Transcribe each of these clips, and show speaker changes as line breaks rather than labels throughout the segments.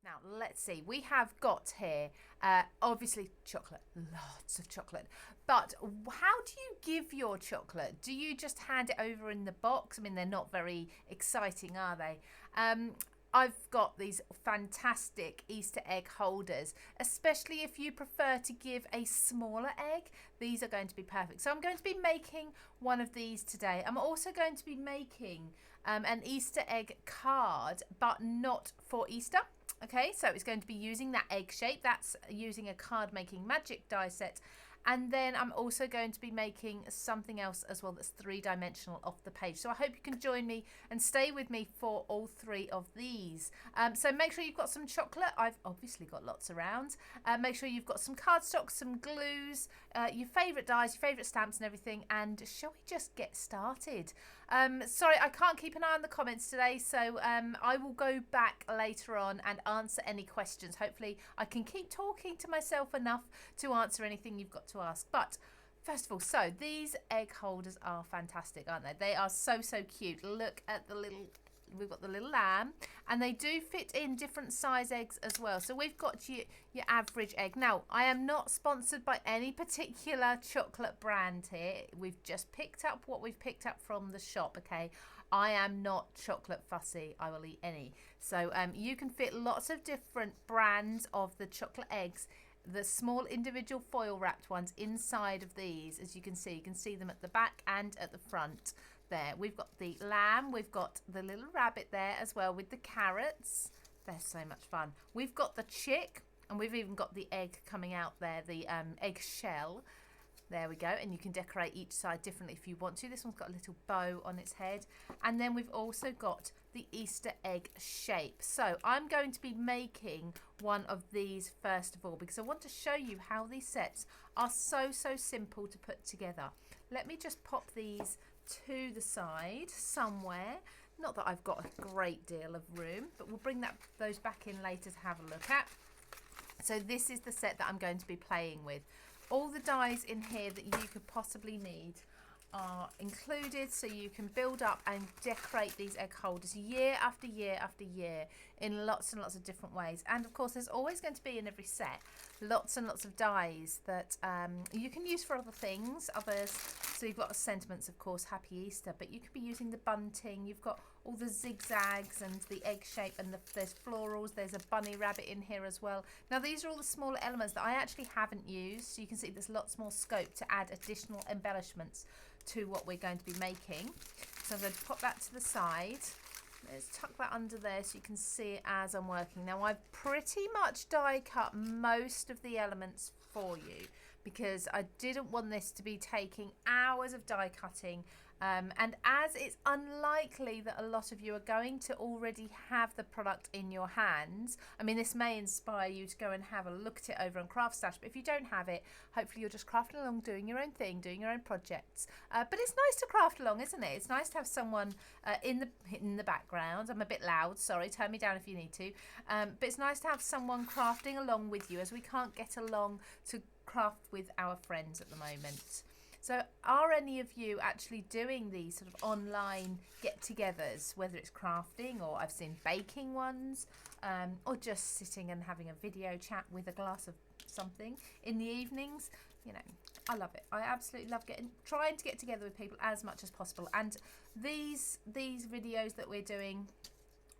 Now, let's see. We have got here, obviously, chocolate. Lots of chocolate. But how do you give your chocolate? Do you just hand it over in the box? I mean, they're not very exciting, are they? I've got these fantastic Easter egg holders, especially if you prefer to give a smaller egg. These are going to be perfect. So I'm going to be making one of these today. I'm also going to be making an Easter egg card, but not for Easter. Okay, so it's going to be using that egg shape. That's using a card making magic die set. And then I'm also going to be making something else as well that's three-dimensional off the page. So I hope you can join me and stay with me for all three of these. So make sure you've got some chocolate. I've obviously got lots around. Make sure you've got some cardstock, some glues, your favourite dies, your favourite stamps and everything. And shall we just get started? Sorry, I can't keep an eye on the comments today, so I will go back later on and answer any questions. Hopefully I can keep talking to myself enough to answer anything you've got to ask. But first of all, so these egg holders are fantastic, aren't they? They are so cute. Look at the little, we've got the little lamb, and they do fit in different size eggs as well. So we've got your average egg. Now, I am not sponsored by any particular chocolate brand here. We've just picked up what we've picked up from the shop, okay? I am not chocolate fussy. I will eat any. So you can fit lots of different brands of the chocolate eggs, the small individual foil wrapped ones inside of these. As you can see them at the back and at the front there. We've got the lamb, we've got the little rabbit there as well with the carrots. They're so much fun. We've got the chick, and we've even got the egg coming out there, the egg shell. There we go, and you can decorate each side differently if you want to. This one's got a little bow on its head. And then we've also got the Easter egg shape. So I'm going to be making one of these first of all, because I want to show you how these sets are so simple to put together. Let me just pop these to the side somewhere. Not that I've got a great deal of room, but we'll bring those back in later to have a look at. So this is the set that I'm going to be playing with. All the dies in here that you could possibly need are included, so you can build up and decorate these egg holders year after year after year in lots and lots of different ways. And of course, there's always going to be in every set lots and lots of dies that you can use for other things. Others, so you've got sentiments, of course, Happy Easter, but you could be using the bunting. You've got all the zigzags and the egg shape, and there's florals. There's a bunny rabbit in here as well. Now these are all the smaller elements that I actually haven't used, so you can see there's lots more scope to add additional embellishments to what we're going to be making. So I'm going to pop that to the side. Let's tuck that under there so you can see it as I'm working. Now I've pretty much die cut most of the elements for you because I didn't want this to be taking hours of die cutting, and as it's unlikely that a lot of you are going to already have the product in your hands, I mean, this may inspire you to go and have a look at it over on CraftStash, but if you don't have it, hopefully you're just crafting along, doing your own thing, doing your own projects. But it's nice to craft along, isn't it? It's nice to have someone in the background. I'm a bit loud, sorry, turn me down if you need to. But it's nice to have someone crafting along with you, as we can't get along to craft with our friends at the moment. So are any of you actually doing these sort of online get-togethers, whether it's crafting, or I've seen baking ones, or just sitting and having a video chat with a glass of something in the evenings? You know, I love it. I absolutely love trying to get together with people as much as possible. And these videos that we're doing,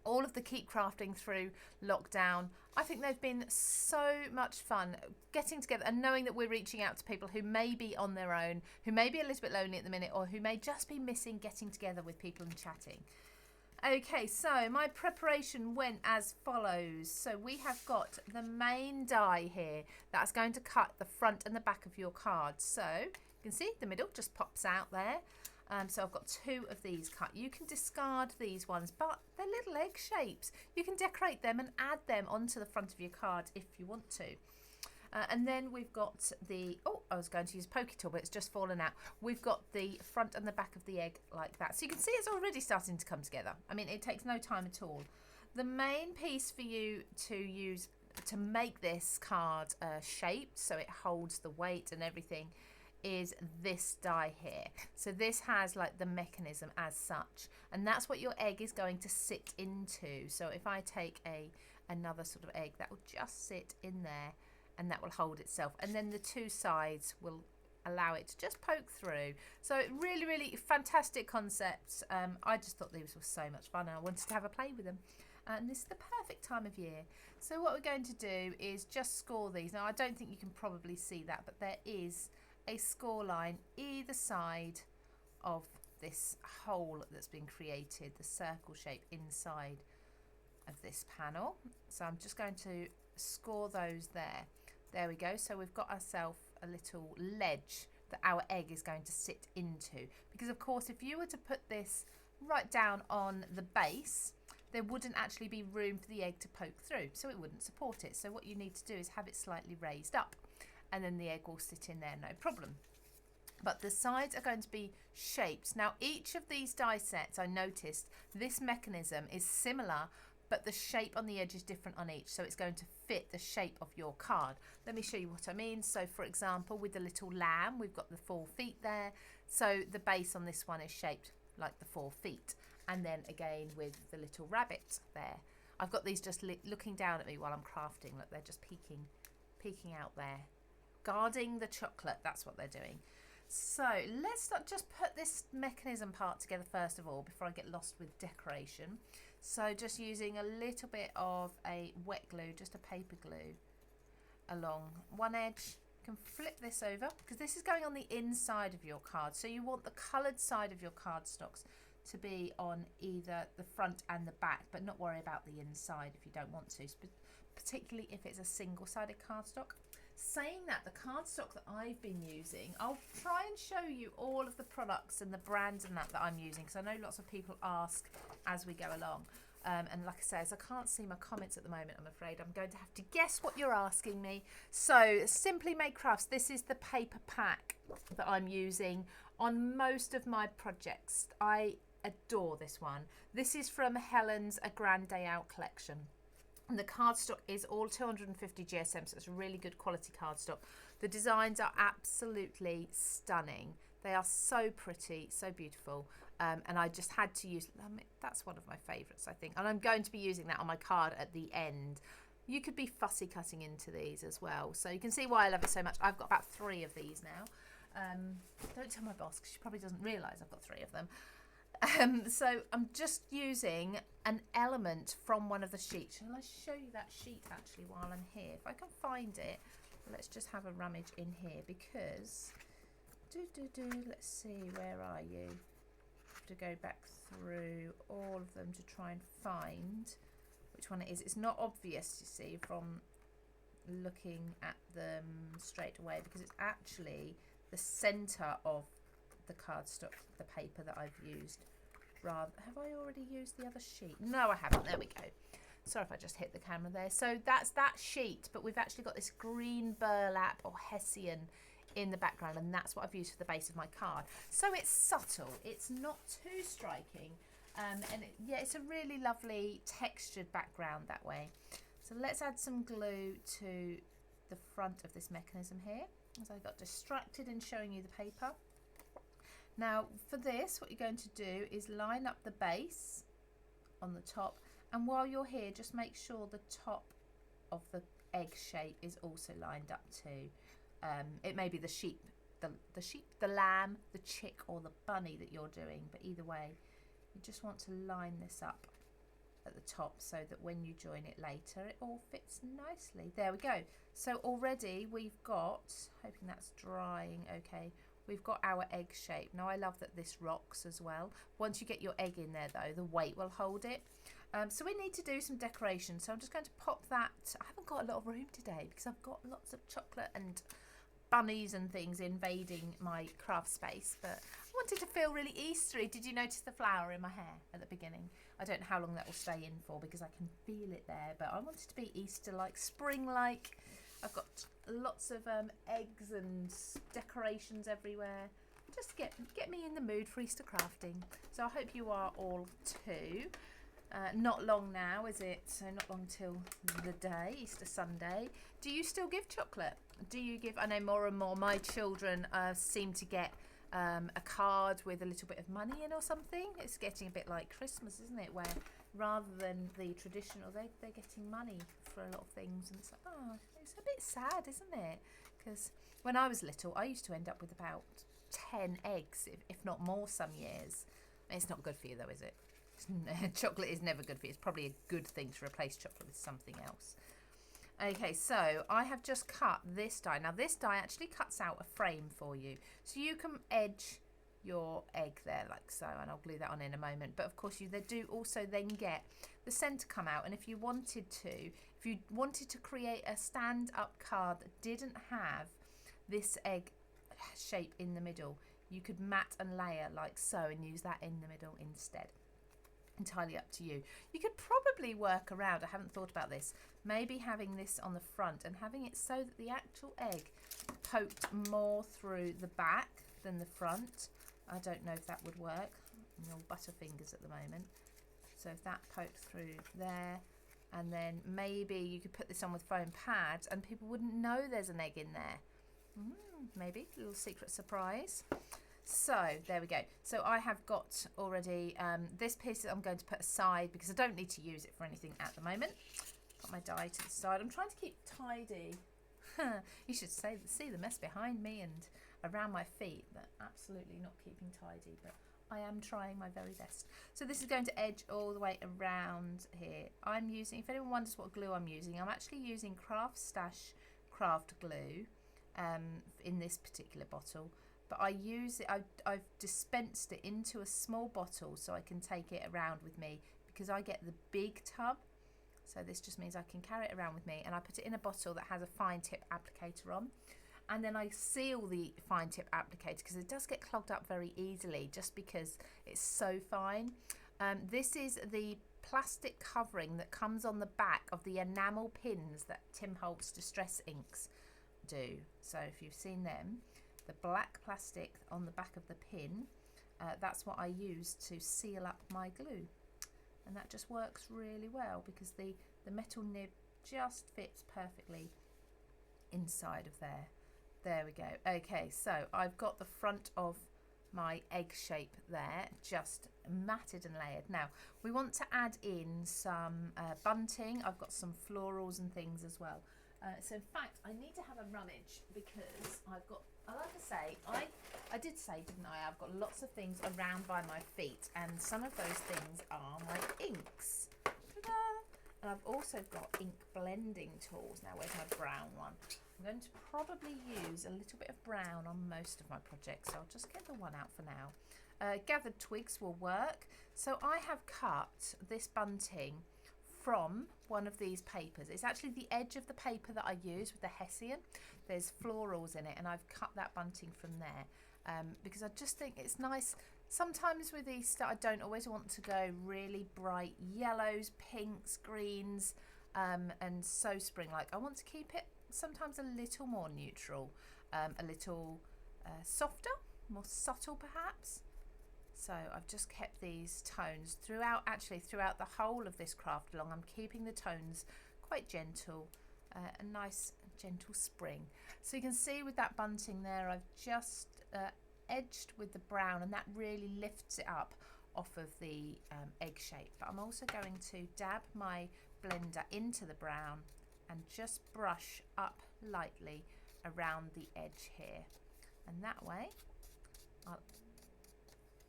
all of the keep crafting through lockdown, I think they've been so much fun getting together and knowing that we're reaching out to people who may be on their own, who may be a little bit lonely at the minute, or who may just be missing getting together with people and chatting. Okay, so my preparation went as follows. So we have got the main die here that's going to cut the front and the back of your card. So you can see the middle just pops out there. So I've got two of these cut. You can discard these ones, but they're little egg shapes. You can decorate them and add them onto the front of your card if you want to. And then we've got the, oh, I was going to use Pokey Tool, but it's just fallen out. We've got the front and the back of the egg like that. So you can see it's already starting to come together. I mean, it takes no time at all. The main piece for you to use to make this card shaped so it holds the weight and everything is this die here. So this has like the mechanism as such, and that's what your egg is going to sit into. So if I take a another sort of egg that will just sit in there, and that will hold itself, and then the two sides will allow it to just poke through. So really, really fantastic concepts. I just thought these were so much fun and I wanted to have a play with them, and this is the perfect time of year. So what we're going to do is just score these. Now I don't think you can probably see that, but there is a score line either side of this hole that's been created, the circle shape inside of this panel. So I'm just going to score those there. There we go. So we've got ourselves a little ledge that our egg is going to sit into, because of course if you were to put this right down on the base, there wouldn't actually be room for the egg to poke through, so it wouldn't support it. So what you need to do is have it slightly raised up, and then the egg will sit in there, no problem. But the sides are going to be shaped. Now each of these die sets, I noticed this mechanism is similar, but the shape on the edge is different on each, so it's going to fit the shape of your card. Let me show you what I mean. So for example, with the little lamb, we've got the 4 feet there, so the base on this one is shaped like the 4 feet. And then again with the little rabbit there, I've got these just looking down at me while I'm crafting. Look, they're just peeking out there, guarding the chocolate. That's what they're doing. So let's just put this mechanism part together first of all before I get lost with decoration. So just using a little bit of a wet glue, just a paper glue, along one edge. You can flip this over because this is going on the inside of your card. So you want the coloured side of your cardstocks to be on either the front and the back, but not worry about the inside if you don't want to, particularly if it's a single-sided cardstock. Saying that, the cardstock that I've been using, I'll try and show you all of the products and the brands and that I'm using, because I know lots of people ask as we go along. And like I say, as I can't see my comments at the moment, I'm afraid I'm going to have to guess what you're asking me. So Simply Made Crafts, this is the paper pack that I'm using on most of my projects. I adore this one. This is from Helen's A Grand Day Out collection. And the cardstock is all 250 GSM, so it's a really good quality cardstock. The designs are absolutely stunning. They are so pretty, so beautiful. And I just had to use, that's one of my favourites, I think. And I'm going to be using that on my card at the end. You could be fussy cutting into these as well. So you can see why I love it so much. I've got about 3 of these now. Don't tell my boss, because she probably doesn't realise I've got 3 of them. So I'm just using an element from one of the sheets. Shall I show you that sheet actually while I'm here? If I can find it, let's just have a rummage in here, because let's see, where are you? I have to go back through all of them to try and find which one it is. It's not obvious, you see, from looking at them straight away, because it's actually the centre of the cardstock, the paper that I've used. Have I already used the other sheet? No, I haven't. There we go. Sorry if I just hit the camera there. So that's that sheet, but we've actually got this green burlap or hessian in the background, and that's what I've used for the base of my card. So it's subtle. It's not too striking, and yeah, it's a really lovely textured background that way. So let's add some glue to the front of this mechanism here, as I got distracted in showing you the paper. Now for this, what you're going to do is line up the base on the top, and while you're here, just make sure the top of the egg shape is also lined up too. It may be the sheep, the lamb, the chick, or the bunny that you're doing, but either way, you just want to line this up at the top so that when you join it later, it all fits nicely. There we go. So already we've got, hoping that's drying okay, we've got our egg shape. Now I love that this rocks as well. Once you get your egg in there though, the weight will hold it. So we need to do some decoration. So I'm just going to pop that. I haven't got a lot of room today because I've got lots of chocolate and bunnies and things invading my craft space, but I wanted to feel really Eastery. Did you notice the flower in my hair at the beginning? I don't know how long that will stay in for because I can feel it there, but I wanted to be Easter-like, spring-like. I've got lots of eggs and decorations everywhere, just to get me in the mood for Easter crafting. So I hope you are all too. Not long now, is it? So not long till the day, Easter Sunday. Do you still give chocolate? Do you give, I know more and more my children seem to get a card with a little bit of money in or something. It's getting a bit like Christmas, isn't it? Where rather than the traditional. They're getting money for a lot of things, and it's like, oh, it's a bit sad, isn't it? Because when I was little, I used to end up with about 10 eggs, if not more, some years. It's not good for you though, is it? Chocolate is never good for you. It's probably a good thing to replace chocolate with something else. Okay, so I have just cut this die. Now this die actually cuts out a frame for you. So you can edge your egg there like so, and I'll glue that on in a moment. But of course you do also then get the centre come out, and if you wanted to create a stand-up card that didn't have this egg shape in the middle, you could mat and layer like so and use that in the middle instead. Entirely up to you. You could probably work around, I haven't thought about this, maybe having this on the front and having it so that the actual egg poked more through the back than the front. I don't know if that would work. I'm all butterfingers at the moment. So if that poked through there, and then maybe you could put this on with foam pads and people wouldn't know there's an egg in there. Maybe a little secret surprise. So there we go. So I have got already this piece that I'm going to put aside because I don't need to use it for anything at the moment. Got my die to the side. I'm trying to keep tidy. You should see the mess behind me and around my feet. They're absolutely not keeping tidy, but I am trying my very best. So this is going to edge all the way around here. I'm using, if anyone wonders what glue I'm actually using CraftStash craft glue in this particular bottle. But I use it, I've dispensed it into a small bottle so I can take it around with me because I get the big tub. So this just means I can carry it around with me, and I put it in a bottle that has a fine tip applicator on. And then I seal the fine tip applicator because it does get clogged up very easily just because it's so fine. This is the plastic covering that comes on the back of the enamel pins that Tim Holtz Distress Inks do. So if you've seen them, the black plastic on the back of the pin, that's what I use to seal up my glue, and that just works really well because the metal nib just fits perfectly inside of there. There we go. Okay, so I've got the front of my egg shape there just matted and layered. Now we want to add in some bunting. I've got some florals and things as well. So in fact, I need to have a rummage because I've got, like I say, I did say, didn't I, I've got lots of things around by my feet, and some of those things are my inks. Ta-da! And I've also got ink blending tools. Now, where's my brown one? I'm going to probably use a little bit of brown on most of my projects, so I'll just get the one out for now. Gathered twigs will work. So I have cut this bunting from one of these papers. It's actually the edge of the paper that I use with the hexagon. There's florals in it, and I've cut that bunting from there because I just think it's nice. Sometimes with Easter I don't always want to go really bright yellows, pinks, greens, and so spring-like. I want to keep it sometimes a little more neutral, a little softer, more subtle perhaps. So I've just kept these tones throughout the whole of this craft along. I'm keeping the tones quite gentle, a nice gentle spring. So you can see with that bunting there, I've just edged with the brown, and that really lifts it up off of the egg shape. But I'm also going to dab my blender into the brown and just brush up lightly around the edge here. And that way I'll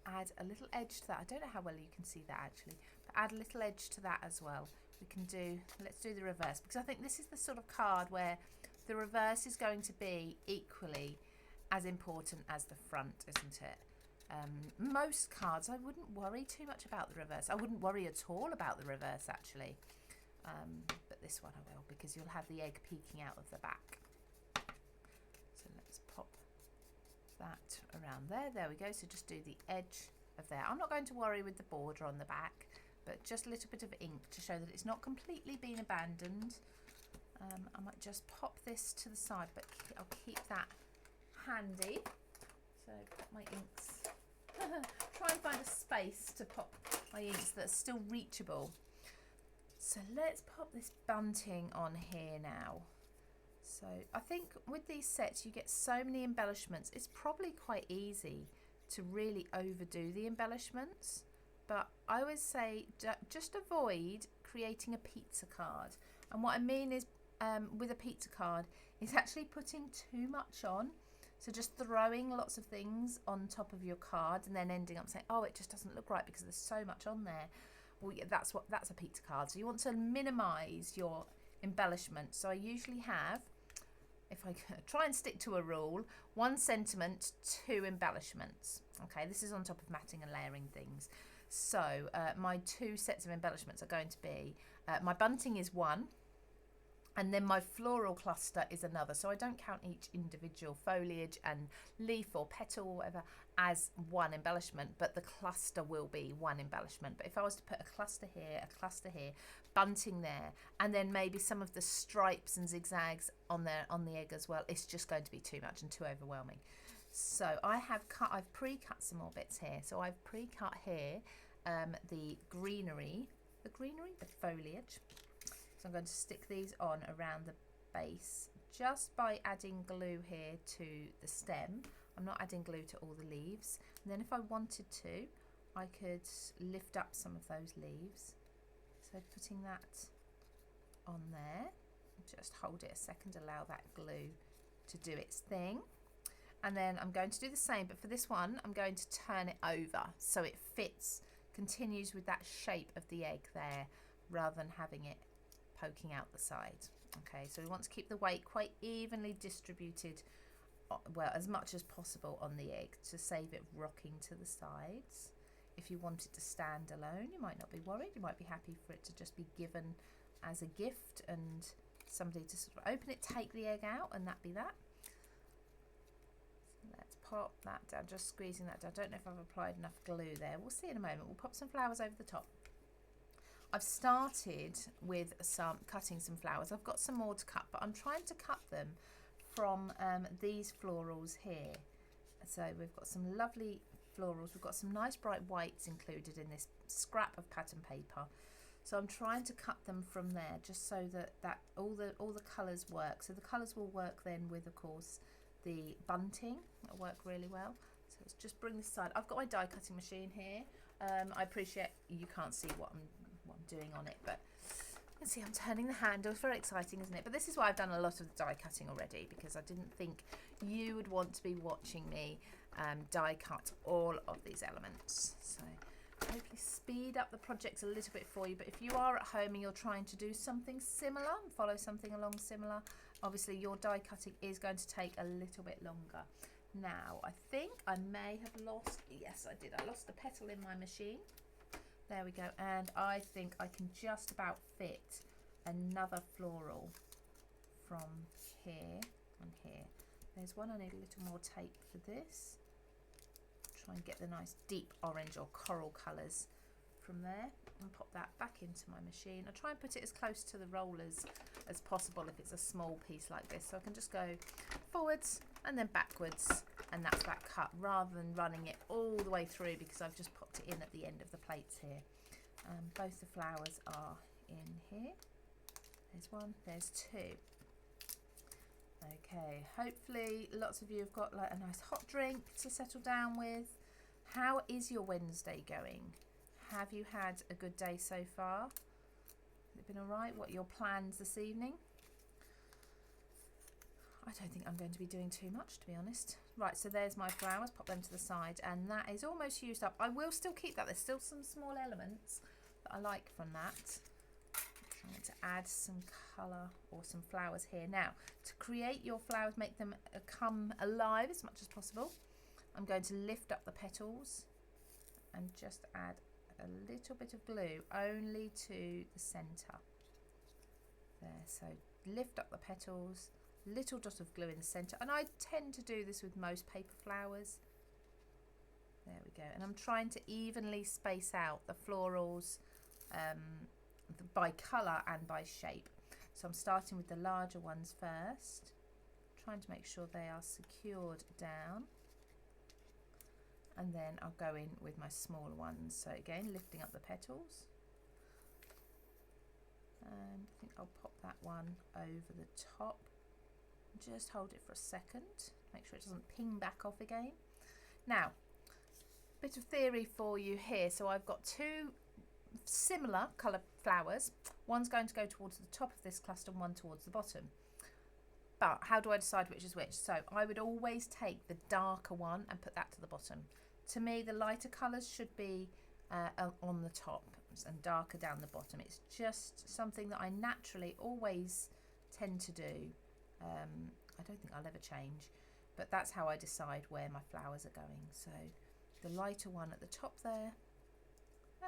add a little edge to that. I don't know how well you can see that actually, but add a little edge to that as well. Let's do the reverse, because I think this is the sort of card where the reverse is going to be equally as important as the front, isn't it? Most cards I wouldn't worry too much about the reverse. I wouldn't worry at all about the reverse actually, but this one I will, because you'll have the egg peeking out of the back. So let's pop that around there. There we go. So just do the edge of there. I'm not going to worry with the border on the back, but just a little bit of ink to show that it's not completely been abandoned. I might just pop this to the side, but I'll keep that handy. So pop my inks. Try and find a space to pop my inks that's still reachable. So let's pop this bunting on here now. So I think with these sets you get so many embellishments, it's probably quite easy to really overdo the embellishments. but I always say just avoid creating a pizza card. And what I mean is with a pizza card is actually putting too much on. So just throwing lots of things on top of your card and then ending up saying, oh, it just doesn't look right because there's so much on there. Well, yeah, that's a pizza card. So you want to minimize your embellishment. So I usually have, if I try and stick to a rule, 1 sentiment, 2 embellishments. Okay, this is on top of matting and layering things. So my 2 sets of embellishments are going to be, my bunting is 1, and then my floral cluster is another. So I don't count each individual foliage and leaf or petal or whatever as 1 embellishment, but the cluster will be 1 embellishment. But if I was to put a cluster here, bunting there, and then maybe some of the stripes and zigzags on the egg as well, it's just going to be too much and too overwhelming. So I've pre-cut some more bits here. So I've pre-cut here the foliage. So I'm going to stick these on around the base just by adding glue here to the stem. I'm not adding glue to all the leaves. And then if I wanted to, I could lift up some of those leaves. So putting that on there, just hold it a second, allow that glue to do its thing. And then I'm going to do the same, but for this one, I'm going to turn it over so it continues with that shape of the egg there, rather than having it poking out the side. Okay, so we want to keep the weight quite evenly distributed, well, as much as possible on the egg to save it rocking to the sides. If you want it to stand alone, you might not be worried. You might be happy for it to just be given as a gift and somebody to sort of open it, take the egg out, and that be that. So let's pop that down, just squeezing that down. I don't know if I've applied enough glue there. We'll see in a moment. We'll pop some flowers over the top. I've started with cutting some flowers. I've got some more to cut, but I'm trying to cut them from these florals here. So we've got some lovely florals. We've got some nice bright whites included in this scrap of pattern paper. So I'm trying to cut them from there, just so that all the colours work. So the colours will work then with, of course, the bunting. It'll work really well. So let's just bring this side. I've got my die cutting machine here. I appreciate you can't see what I'm doing on it, but you can see I'm turning the handle. It's very exciting, isn't it? But this is why I've done a lot of the die cutting already, because I didn't think you would want to be watching me die cut all of these elements. So hopefully speed up the project a little bit for you. But if you are at home and you're trying to do something similar, follow something along similar, obviously your die cutting is going to take a little bit longer. Now I think I may have lost, yes I did, I lost the petal in my machine. There we go, and I think I can just about fit another floral from here and here. There's one, I need a little more tape for this. Try and get the nice deep orange or coral colours from there and pop that back into my machine. I try and put it as close to the rollers as possible if it's a small piece like this, so I can just go forwards and then backwards, and that's that cut, rather than running it all the way through, because I've just popped it in at the end of the plates here. Both the flowers are in here. There's one, there's 2. Okay, hopefully lots of you have got like a nice hot drink to settle down with. How is your Wednesday going? Have you had a good day so far? Has it been all right? What are your plans this evening? I don't think I'm going to be doing too much, to be honest. Right, so there's my flowers, pop them to the side, and that is almost used up. I will still keep that. There's still some small elements that I like from that. I'm trying to add some colour or some flowers here. Now, to create your flowers, make them come alive as much as possible, I'm going to lift up the petals and just add a little bit of glue only to the centre. There, so lift up the petals, little dot of glue in the centre, and I tend to do this with most paper flowers. There we go, and I'm trying to evenly space out the florals by colour and by shape. So I'm starting with the larger ones first, trying to make sure they are secured down, and then I'll go in with my smaller ones. So again, lifting up the petals, and I think I'll pop that one over the top. Just hold it for a second, make sure it doesn't ping back off again. Now, bit of theory for you here. So I've got two similar colour flowers. One's going to go towards the top of this cluster and one towards the bottom. But how do I decide which is which? So I would always take the darker one and put that to the bottom. To me, the lighter colours should be on the top and darker down the bottom. It's just something that I naturally always tend to do. I don't think I'll ever change, but that's how I decide where my flowers are going. So the lighter one at the top there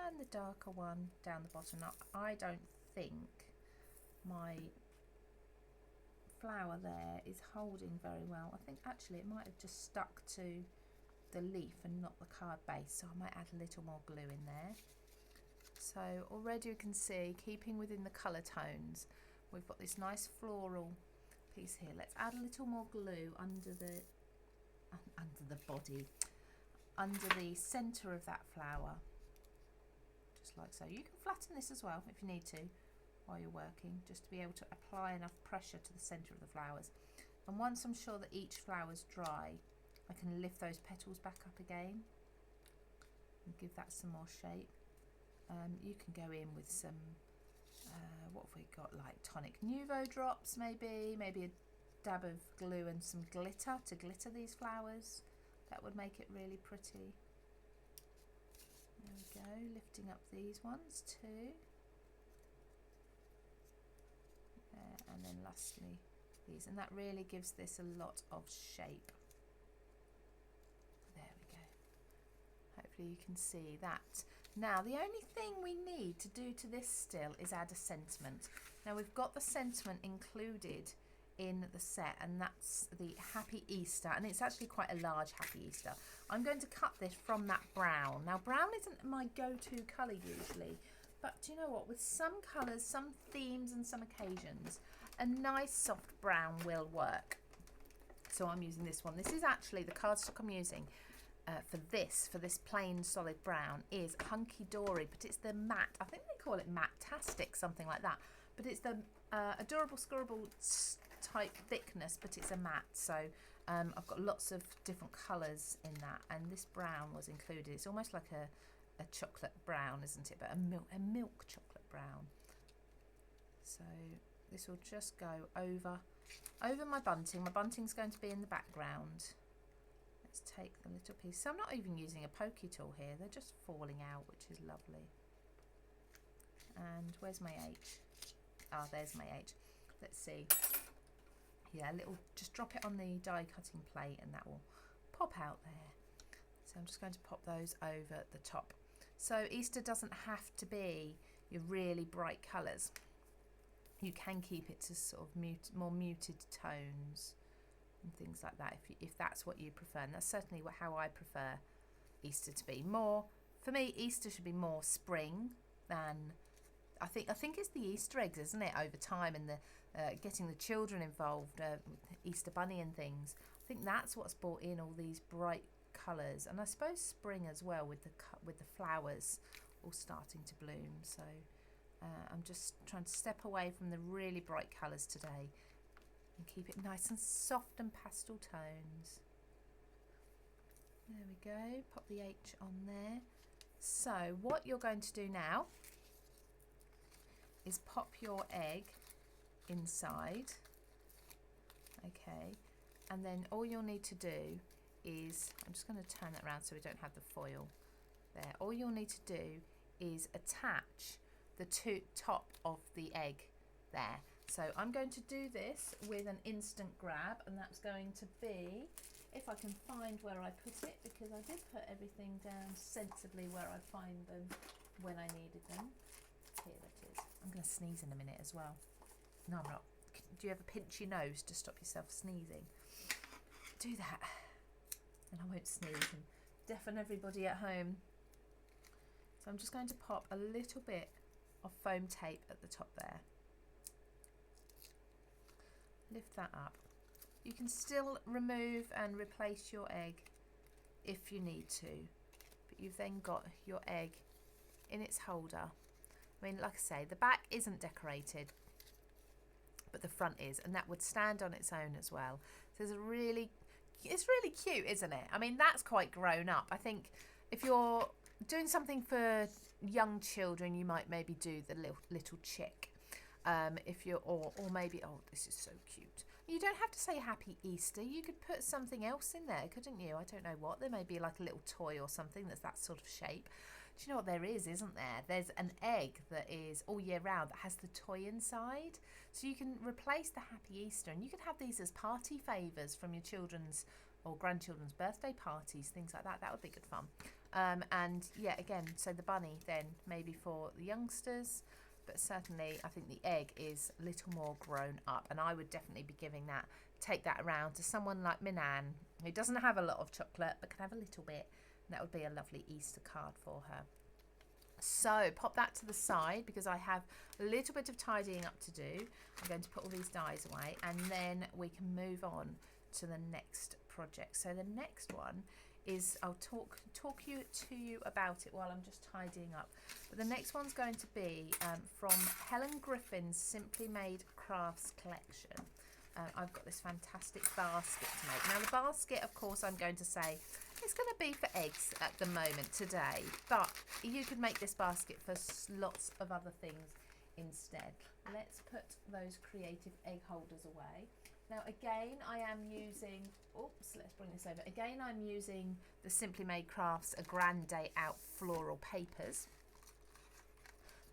and the darker one down the bottom. Now, I don't think my flower there is holding very well. I think actually it might have just stuck to the leaf and not the card base, so I might add a little more glue in there. So already you can see, keeping within the colour tones, we've got this nice floral piece here. Let's add a little more glue under the body, under the centre of that flower, just like so. You can flatten this as well if you need to while you're working, just to be able to apply enough pressure to the centre of the flowers. And once I'm sure that each flower's dry, I can lift those petals back up again and give that some more shape. You can go in with some, what have we got, like tonic Nuvo drops maybe a dab of glue and some glitter to glitter these flowers. That would make it really pretty. There we go, lifting up these ones too. And then lastly these, and that really gives this a lot of shape. There we go. Hopefully you can see that. Now the only thing we need to do to this still is add a sentiment. Now we've got the sentiment included in the set, and that's the Happy Easter, and it's actually quite a large Happy Easter. I'm going to cut this from that brown. Now brown isn't my go-to colour usually, but do you know what, with some colours, some themes and some occasions, a nice soft brown will work. So I'm using this one. This is actually the cardstock I'm using for this plain solid brown is Hunky Dory, but it's the matte, I think they call it Matte-tastic, something like that, but it's the Adorable Scorable type thickness, but it's a matte. So I've got lots of different colours in that, and this brown was included. It's almost like a chocolate brown, isn't it, but a milk chocolate brown. So this will just go over my bunting. My bunting's going to be in the background. Let's take the little piece. So I'm not even using a pokey tool here. They're just falling out, which is lovely. And where's my H? Ah, there's my H. Let's see. Yeah, just drop it on the die cutting plate and that will pop out there. So I'm just going to pop those over the top. So Easter doesn't have to be your really bright colours. You can keep it to sort of more muted tones and things like that if that's what you prefer. And that's certainly how I prefer Easter to be. More, for me, Easter should be more spring than, I think it's the Easter eggs, isn't it, over time, and the getting the children involved, Easter bunny and things. I think that's what's brought in all these bright colours, and I suppose spring as well with the flowers all starting to bloom. So I'm just trying to step away from the really bright colours today and keep it nice and soft and pastel tones. There we go, pop the H on there. So what you're going to do now is pop your egg inside, okay, and then all you'll need to do is, I'm just going to turn that around so we don't have the foil there. All you'll need to do is attach the top of the egg there. So I'm going to do this with an instant grab, and that's going to be, if I can find where I put it, because I did put everything down sensibly where I find them when I needed them. Here it is. I'm going to sneeze in a minute as well. No, I'm not. Do you ever pinch your nose to stop yourself sneezing? Do that, and I won't sneeze and deafen everybody at home. So I'm just going to pop a little bit of foam tape at the top there. Lift that up. You can still remove and replace your egg if you need to, but you've then got your egg in its holder. I mean, like I say, the back isn't decorated, but the front is, and that would stand on its own as well. So it's really cute, isn't it? I mean, that's quite grown up. I think if you're doing something for young children, you might maybe do the little chick. If you're, or maybe, oh, this is so cute. You don't have to say Happy Easter. You could put something else in there, couldn't you? I don't know what. There may be like a little toy or something that's that sort of shape. Do you know what there is, isn't there? There's an egg that is all year round that has the toy inside. So you can replace the Happy Easter, and you can have these as party favours from your children's or grandchildren's birthday parties, things like that. That would be good fun. And yeah, again, so the bunny then maybe for the youngsters, but certainly I think the egg is a little more grown up, and I would definitely be giving that, take that around to someone like Minan, who doesn't have a lot of chocolate but can have a little bit. That would be a lovely Easter card for her. So pop that to the side because I have a little bit of tidying up to do. I'm going to put all these dies away, and then we can move on to the next project. So the next one is, I'll talk to you about it while I'm just tidying up. But the next one's going to be from Helen Griffin's Simply Made Crafts collection. I've got this fantastic basket to make. Now the basket, of course, I'm going to say it's going to be for eggs at the moment today, but you could make this basket for lots of other things instead. Let's put those creative egg holders away. Now again, I am using, oops, let's bring this over. Again, I'm using the Simply Made Crafts A Grand Day Out floral papers,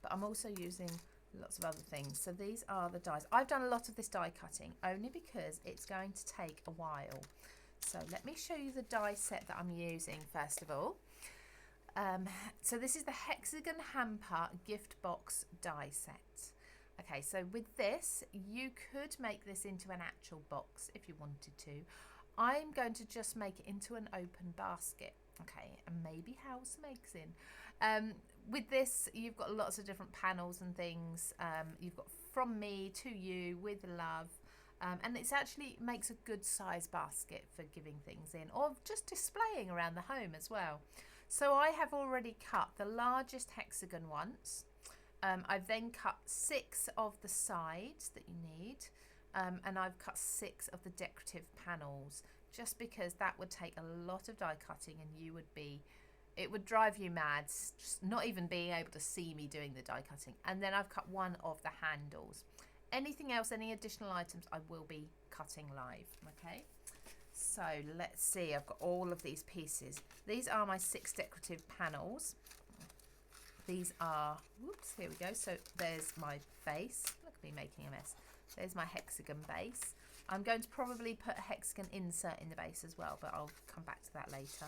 but I'm also using lots of other things. So these are the dies. I've done a lot of this die cutting only because it's going to take a while. So let me show you the die set that I'm using first of all. So this is the Hexagon Hamper Gift Box die set. Okay, so with this, you could make this into an actual box if you wanted to. I'm going to just make it into an open basket. Okay, and maybe house makes in. With this, you've got lots of different panels and things. You've got from me to you with love. And it actually makes a good size basket for giving things in or just displaying around the home as well. So I have already cut the largest hexagon once. I've then cut 6 of the sides that you need, and I've cut 6 of the decorative panels just because that would take a lot of die cutting and you would be, it would drive you mad just not even being able to see me doing the die cutting. And then I've cut 1 of the handles. Anything else, any additional items, I will be cutting live. Okay, so let's see, I've got all of these pieces. These are my 6 decorative panels. These are, whoops, here we go. So there's my base. Look at me making a mess. There's my hexagon base. I'm going to probably put a hexagon insert in the base as well, but I'll come back to that later.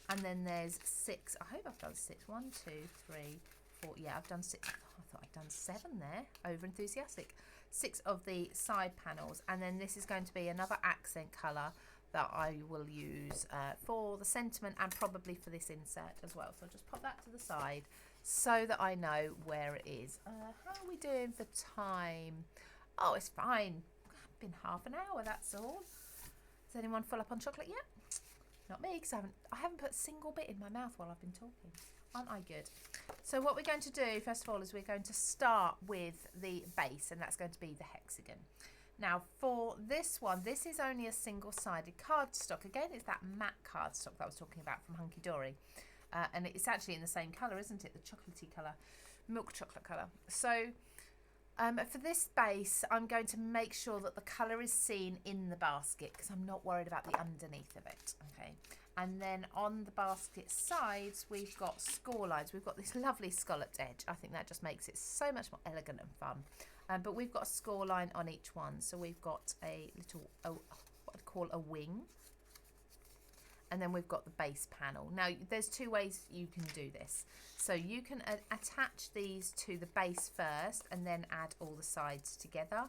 And then there's 6. I hope I've done 6. 1, 2, 3, 4. Yeah, I've done 6. I thought I'd done 7 there. Over enthusiastic. 6 of the side panels. And then this is going to be another accent colour that I will use for the sentiment and probably for this insert as well. So I'll just pop that to the side so that I know where it is. How are we doing for time? Oh, it's fine. It's been half an hour, that's all. Is anyone full up on chocolate yet? Not me, because I haven't put a single bit in my mouth while I've been talking. Aren't I good? So what we're going to do, first of all, is we're going to start with the base, and that's going to be the hexagon. Now, for this one, this is only a single-sided cardstock. Again, it's that matte cardstock that I was talking about from Hunky Dory. And it's actually in the same colour, isn't it? The chocolatey colour, milk chocolate colour. So for this base, I'm going to make sure that the colour is seen in the basket because I'm not worried about the underneath of it. Okay. And then on the basket sides, we've got score lines. We've got this lovely scalloped edge. I think that just makes it so much more elegant and fun. But we've got a score line on each one. So we've got a little, what I'd call a wing. And then we've got the base panel. Now, there's 2 ways you can do this. So you can attach these to the base first and then add all the sides together.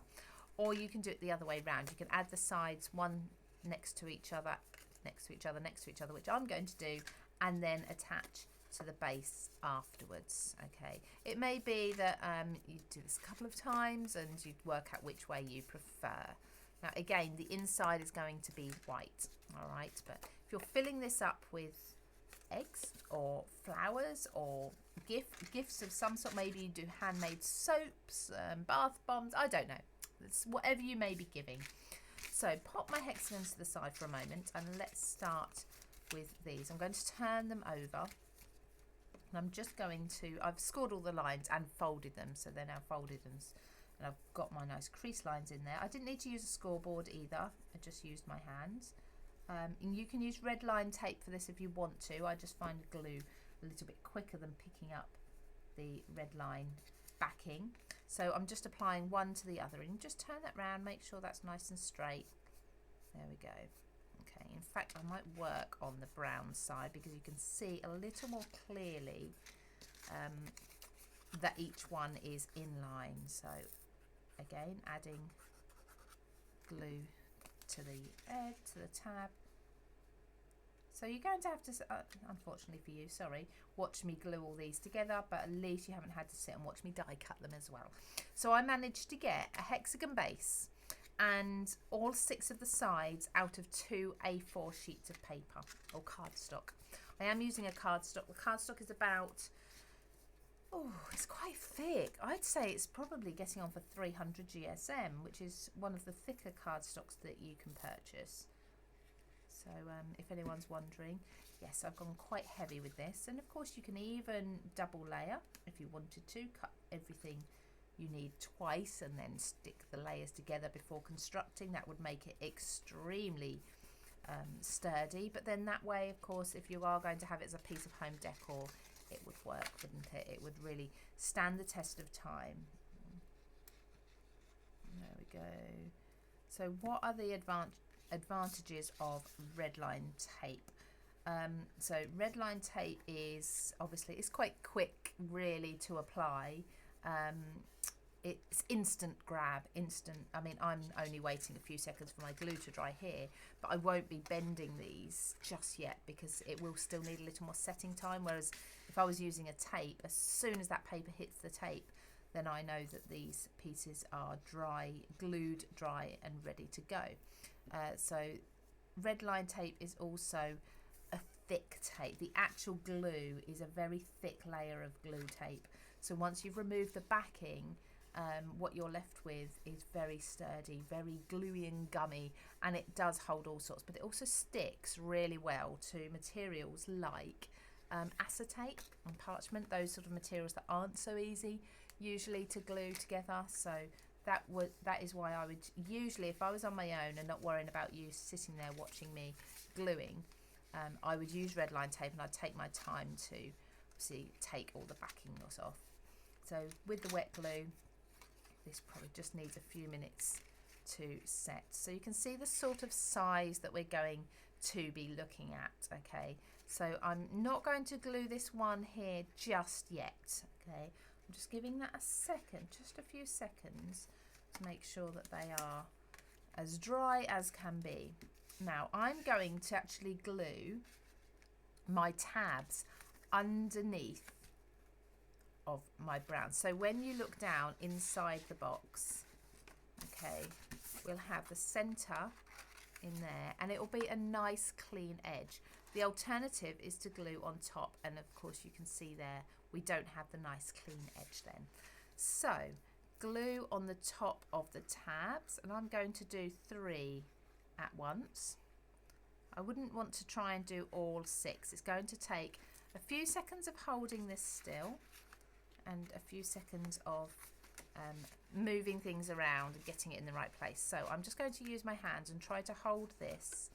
Or you can do it the other way around. You can add the sides one next to each other, next to each other, next to each other, which I'm going to do, and then attach to the base afterwards. Okay. It may be that you do this a couple of times and you work out which way you prefer. Now, again, the inside is going to be white. All right. But if you're filling this up with eggs or flowers or gifts of some sort, maybe you do handmade soaps, bath bombs, I don't know. It's whatever you may be giving. So pop my hexagons to the side for a moment and let's start with these. I'm going to turn them over And I'm just going to, I've scored all the lines and folded them, so they're now folded, and I've got my nice crease lines in there. I didn't need to use a scoreboard either, I just used my hands. And you can use red line tape for this if you want to. I just find glue a little bit quicker than picking up the red line backing. So I'm just applying one to the other, and you just turn that round, make sure that's nice and straight. There we go. Okay, in fact I might work on the brown side because you can see a little more clearly that each one is in line. So again, adding glue to the edge, to the tab. So you're going to have to, unfortunately for you, sorry, watch me glue all these together, but at least you haven't had to sit and watch me die cut them as well. So I managed to get a hexagon base and all 6 of the sides out of 2 A4 sheets of paper, or cardstock. I am using a cardstock. The cardstock is about, oh, it's quite thick. I'd say it's probably getting on for 300 GSM, which is one of the thicker cardstocks that you can purchase. So if anyone's wondering, yes, I've gone quite heavy with this. And of course you can even double layer if you wanted to, cut everything you need twice and then stick the layers together before constructing. That would make it extremely sturdy. But then that way, of course, if you are going to have it as a piece of home decor, it would work, wouldn't it? It would really stand the test of time. There we go. So what are the advantages of red line tape? So red line tape is obviously, it's quite quick really to apply. It's instant grab, instant. I mean, I'm only waiting a few seconds for my glue to dry here, but I won't be bending these just yet because it will still need a little more setting time. Whereas if I was using a tape, as soon as that paper hits the tape, then I know that these pieces are dry, glued, dry and ready to go. So red line tape is also a thick tape. The actual glue is a very thick layer of glue tape. So once you've removed the backing, what you're left with is very sturdy, very gluey and gummy, and it does hold all sorts, but it also sticks really well to materials like acetate and parchment, those sort of materials that aren't so easy usually to glue together. So that is why I would usually, if I was on my own and not worrying about you sitting there watching me gluing, I would use red line tape and I'd take my time to see take all the backing off. So with the wet glue, this probably just needs a few minutes to set. So you can see the sort of size that we're going to be looking at. Okay, so I'm not going to glue this one here just yet. Okay, I'm just giving that a second, just a few seconds, to make sure that they are as dry as can be. Now I'm going to actually glue my tabs underneath of my brown. So when you look down inside the box, okay, we'll have the center in there and it will be a nice clean edge. The alternative is to glue on top, and of course you can see there we don't have the nice clean edge then. So glue on the top of the tabs, and I'm going to do 3 at once. I wouldn't want to try and do all 6. It's going to take a few seconds of holding this still and a few seconds of moving things around and getting it in the right place. So I'm just going to use my hands and try to hold this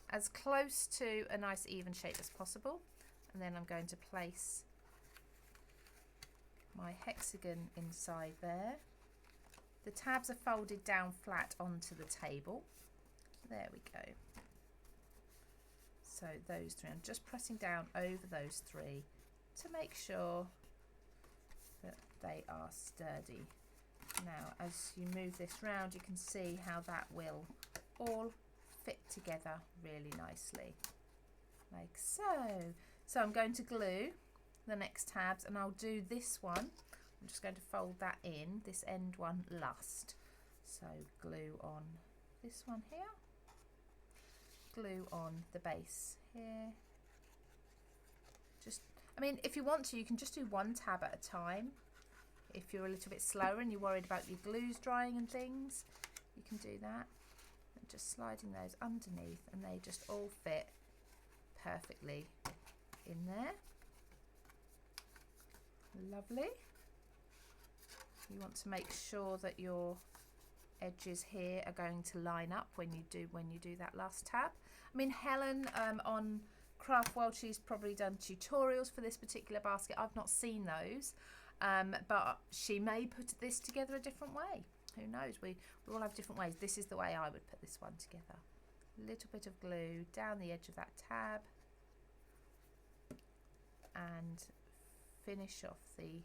as close to a nice even shape as possible, and then I'm going to place my hexagon inside there. The tabs are folded down flat onto the table. There we go. So those 3, I'm just pressing down over those 3 to make sure that they are sturdy. Now as you move this round, you can see how that will all fit together really nicely, like so. So I'm going to glue the next tabs, and I'll do this one. I'm just going to fold that in, this end one last. So glue on this one here, glue on the base here. Just, I mean, if you want to, you can just do 1 tab at a time. If you're a little bit slower and you're worried about your glues drying and things, you can do that. And just sliding those underneath, and they just all fit perfectly in there. Lovely. You want to make sure that your edges here are going to line up when you do that last tab. I mean, Helen on Craft World, she's probably done tutorials for this particular basket. I've not seen those, but she may put this together a different way. Who knows? We all have different ways. This is the way I would put this one together. A little bit of glue down the edge of that tab and finish off the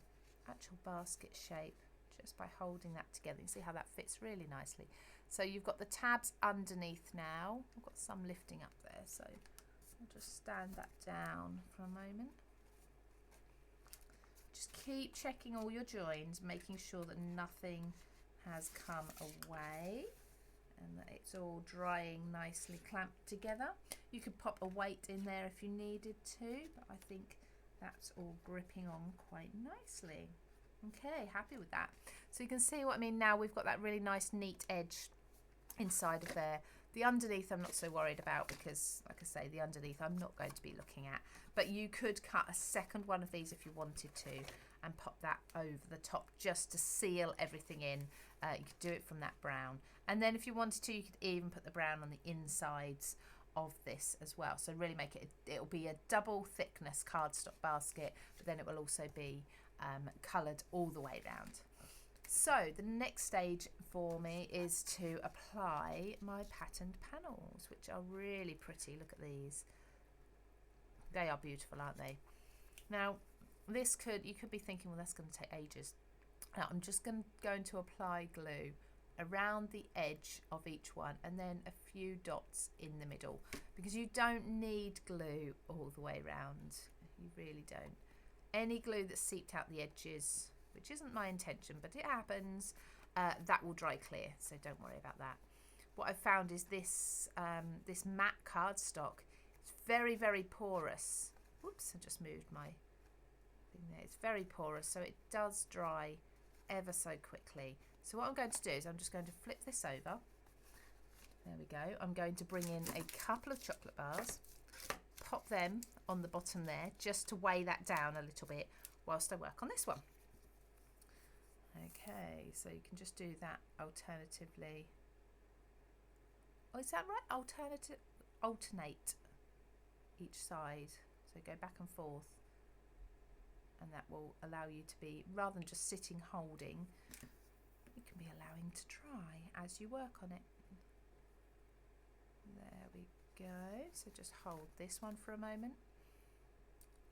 actual basket shape just by holding that together. You see how that fits really nicely. So you've got the tabs underneath now. I've got some lifting up there, so I'll just stand that down for a moment. Just keep checking all your joins, making sure that nothing has come away and that it's all drying nicely clamped together. You could pop a weight in there if you needed to, but I think that's all gripping on quite nicely. Okay, happy with that. So you can see what I mean now. We've got that really nice neat edge inside of there. The underneath I'm not so worried about because, like I say, the underneath I'm not going to be looking at. But you could cut a second one of these if you wanted to and pop that over the top just to seal everything in. You could do it from that brown. And then if you wanted to, you could even put the brown on the insides of this as well. So really make it, it'll be a double thickness cardstock basket, but then it will also be coloured all the way round. So the next stage for me is to apply my patterned panels, which are really pretty. Look at these. They are beautiful, aren't they? Now, this you could be thinking, well, that's going to take ages. Now, I'm just going to apply glue around the edge of each one and then a few dots in the middle, because you don't need glue all the way around. You really don't. Any glue that's seeped out the edges, which isn't my intention, but it happens, that will dry clear, so don't worry about that. What I've found is this this matte cardstock, it's very, very porous. Whoops, I just moved my thing there. It's very porous, so it does dry ever so quickly. So what I'm going to do is I'm just going to flip this over. There we go. I'm going to bring in a couple of chocolate bars, pop them on the bottom there just to weigh that down a little bit whilst I work on this one. Okay, so you can just do that alternatively. Oh, is that right? Alternate each side. So go back and forth, and that will allow you to be, rather than just sitting holding, you can be allowing to dry as you work on it. There we go. So just hold this one for a moment.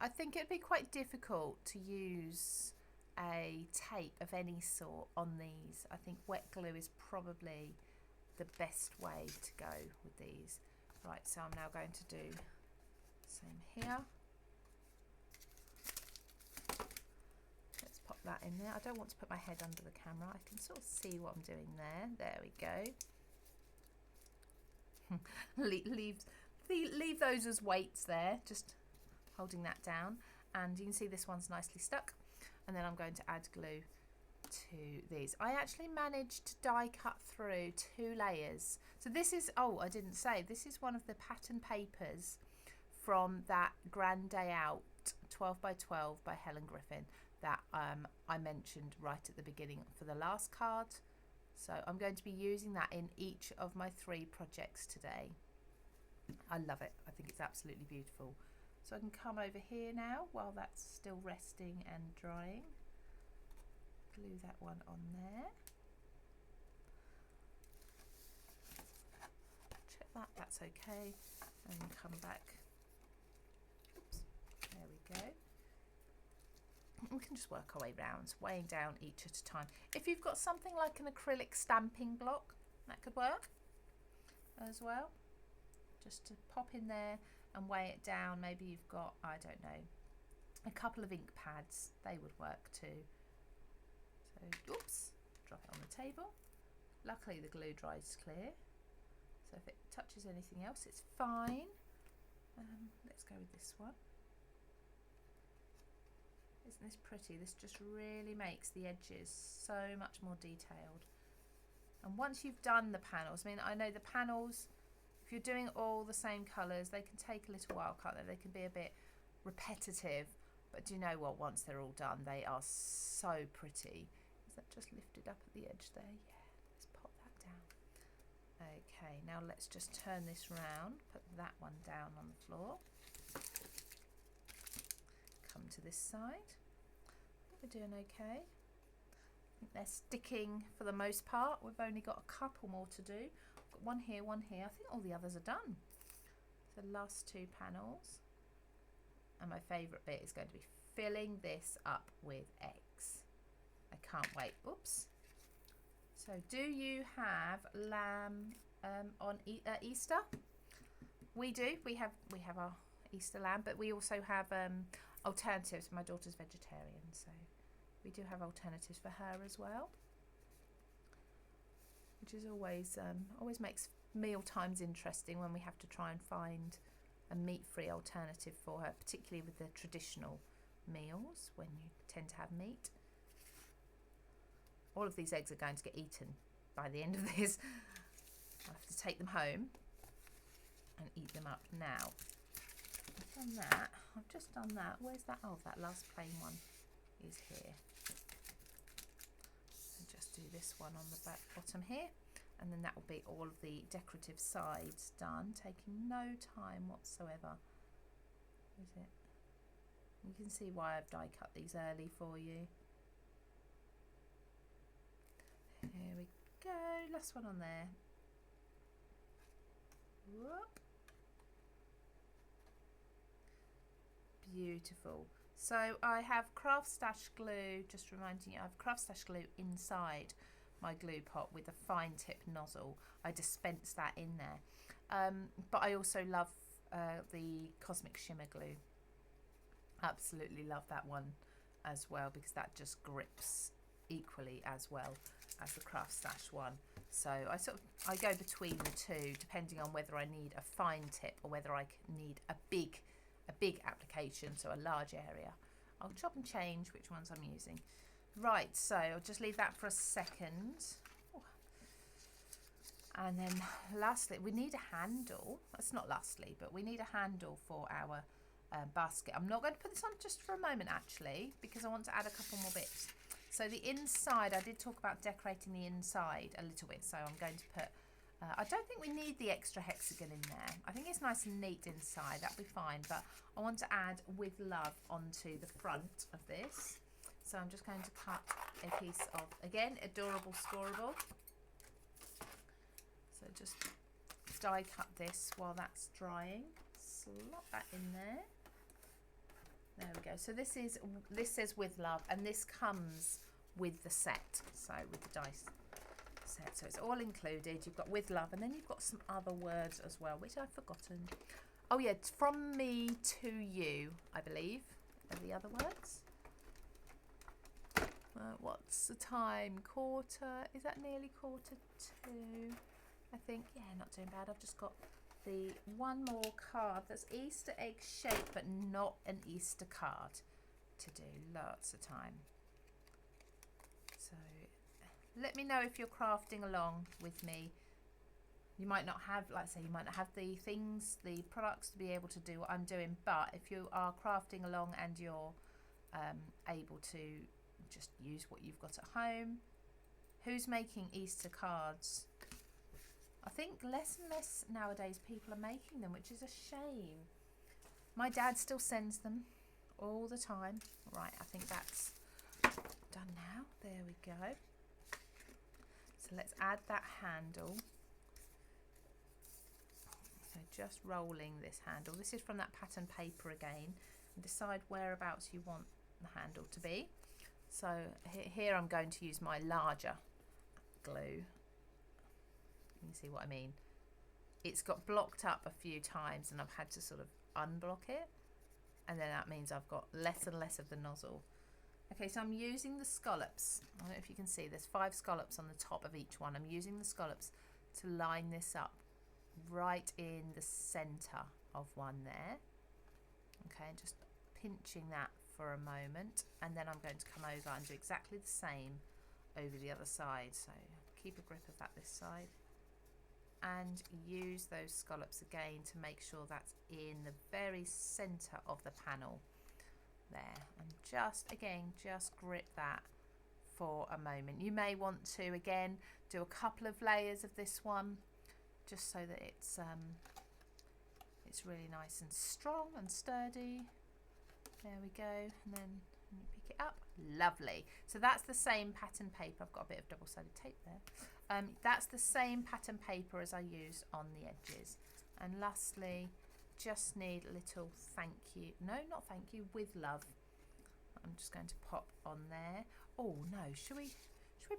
I think it'd be quite difficult to use a tape of any sort on these. I think wet glue is probably the best way to go with these. Right, so I'm now going to do the same here. Let's pop that in there. I don't want to put my head under the camera. I can sort of see what I'm doing there. There we go. leave those as weights there, just holding that down. And you can see this one's nicely stuck. And then I'm going to add glue to these. I actually managed to die cut through 2 layers. So this is, oh, I didn't say, this is one of the pattern papers from that Grand Day Out 12 by 12 by Helen Griffin that I mentioned right at the beginning for the last card. So I'm going to be using that in each of my 3 projects today. I love it. I think it's absolutely beautiful. So I can come over here now while that's still resting and drying. Glue that one on there. Check that, that's okay. And come back. Oops, there we go. We can just work our way round, weighing down each at a time. If you've got something like an acrylic stamping block, that could work as well. Just to pop in there and weigh it down. Maybe you've got, I don't know, a couple of ink pads. They would work too. So, oops, drop it on the table. Luckily the glue dries clear. So if it touches anything else, it's fine. Let's go with this one. Isn't this pretty? This just really makes the edges so much more detailed. And once you've done the panels, I mean, I know the panels, if you're doing all the same colours, they can take a little while, can't they? They can be a bit repetitive. But do you know what? Once they're all done, they are so pretty. Is that just lifted up at the edge there? Yeah, let's pop that down. Okay, now let's just turn this round, put that one down on the floor. Come to this side. We're doing okay. I think they're sticking for the most part. We've only got a couple more to do. I've got one here, one here. I think all the others are done. So last two panels. And my favourite bit is going to be filling this up with eggs. I can't wait. Oops. So do you have lamb on Easter? We do. We have our Easter lamb, but we also have alternatives. My daughter's vegetarian, so we do have alternatives for her as well, which is always makes meal times interesting when we have to try and find a meat-free alternative for her, particularly with the traditional meals when you tend to have meat. All of these eggs are going to get eaten by the end of this. I have to take them home and eat them up now. I've done that. I've just done that. Where's that? Oh, that last plain one is here. So just do this one on the back bottom here, and then that will be all of the decorative sides done, taking no time whatsoever. Is it? You can see why I've die cut these early for you. Here we go. Last one on there. Whoop. Beautiful. So I have CraftStash glue, just reminding you, I have CraftStash glue inside my glue pot with a fine tip nozzle. I dispense that in there. But I also love the Cosmic Shimmer glue. Absolutely love that one as well, because that just grips equally as well as the CraftStash one. So I go between the two depending on whether I need a fine tip or whether I need a big application, so a large area. I'll chop and change which ones I'm using. Right, so I'll just leave that for a second. Ooh. And then lastly, we need a handle. That's not lastly, but we need a handle for our basket. I'm not going to put this on just for a moment actually, because I want to add a couple more bits. So the inside, I did talk about decorating the inside a little bit, so I'm going to put, I don't think we need the extra hexagon in there. I think it's nice and neat inside, that'll be fine, but I want to add with love onto the front of this. So I'm just going to cut a piece of, again, adorable scoreable. So just die cut this while that's drying. Slot that in there. There we go. So this says with love, and this comes with the set. So with the dice set. So it's all included. You've got with love, and then you've got some other words as well, which I've forgotten. Oh yeah, it's from me to you, I believe, are the other words. What's the time? Quarter, is that nearly 1:45? I think, yeah, not doing bad. I've just got the one more card that's Easter egg shaped, but not an Easter card to do. Lots of time. So let me know if you're crafting along with me. You might not have, like I say, you might not have the things, the products to be able to do what I'm doing, but if you are crafting along and you're able to just use what you've got at home. Who's making Easter cards? I think less and less nowadays people are making them, which is a shame. My dad still sends them all the time. Right, I think that's done now. There we go. So let's add that handle. So just rolling this handle. This is from that pattern paper again. And decide whereabouts you want the handle to be. So here I'm going to use my larger glue. You can see what I mean. It's got blocked up a few times and I've had to sort of unblock it, and then that means I've got less and less of the nozzle. Okay, so I'm using the scallops. I don't know if you can see, there's 5 scallops on the top of each one. I'm using the scallops to line this up right in the center of one there. Okay, just pinching that for a moment, and then I'm going to come over and do exactly the same over the other side. So keep a grip of that this side and use those scallops again to make sure that's in the very center of the panel. there, and just again just grip that for a moment. You may want to again do a couple of layers of this one just so that it's really nice and strong and sturdy. There we go, and then you pick it up. Lovely. So that's the same pattern paper. I've got a bit of double-sided tape there. That's the same pattern paper as I used on the edges. And lastly, just need a little thank you. No, not thank you, with love. I'm just going to pop on there. Oh no, should we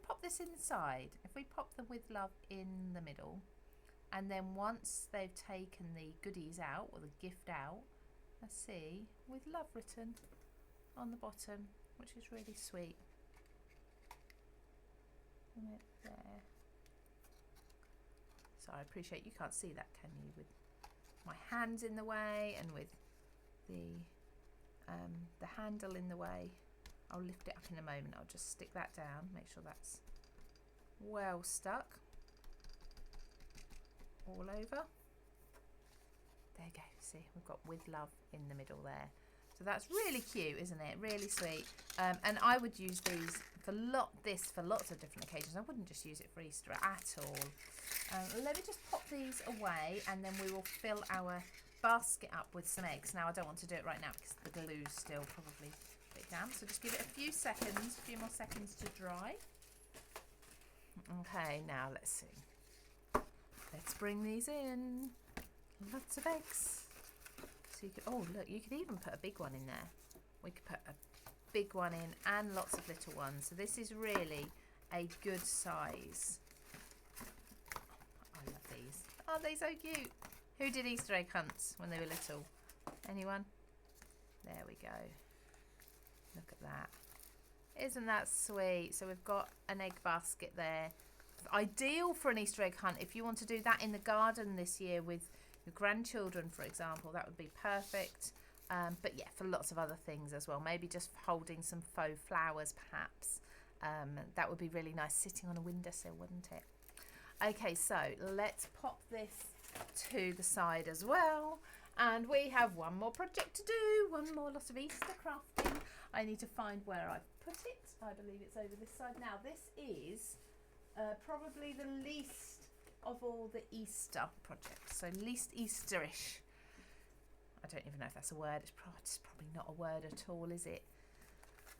pop this inside? If we pop the with love in the middle, and then once they've taken the goodies out, or the gift out, I see with love written on the bottom, which is really sweet. Right there. So I appreciate you can't see that, can you? With my hands in the way and with the handle in the way. I'll lift it up in a moment. I'll just stick that down, make sure that's well stuck all over. There you go. See, we've got with love in the middle there. So that's really cute, isn't it? Really sweet. And I would use these for lots of different occasions. I wouldn't just use it for Easter at all. Let me just pop these away, and then we will fill our basket up with some eggs. Now I don't want to do it right now because the glue's still probably a bit damp. So just give it a few more seconds to dry. Okay, now let's see. Let's bring these in. Lots of eggs. So you could, oh look, you could even put a big one in there. We could put a big one in and lots of little ones. So this is really a good size. I love these. Aren't they so cute? Who did Easter egg hunts when they were little? Anyone? There we go. Look at that. Isn't that sweet? So we've got an egg basket there. Ideal for an Easter egg hunt. If you want to do that in the garden this year with your grandchildren, for example, that would be perfect. But yeah, for lots of other things as well. Maybe just holding some faux flowers, perhaps. That would be really nice sitting on a windowsill, wouldn't it? Okay, so let's pop this to the side as well. And we have one more project to do, one more lot of Easter crafting. I need to find where I've put it. I believe it's over this side. Now, this is probably the least of all the Easter projects, so least Easterish. I don't even know if that's a word. It's probably not a word at all, is it?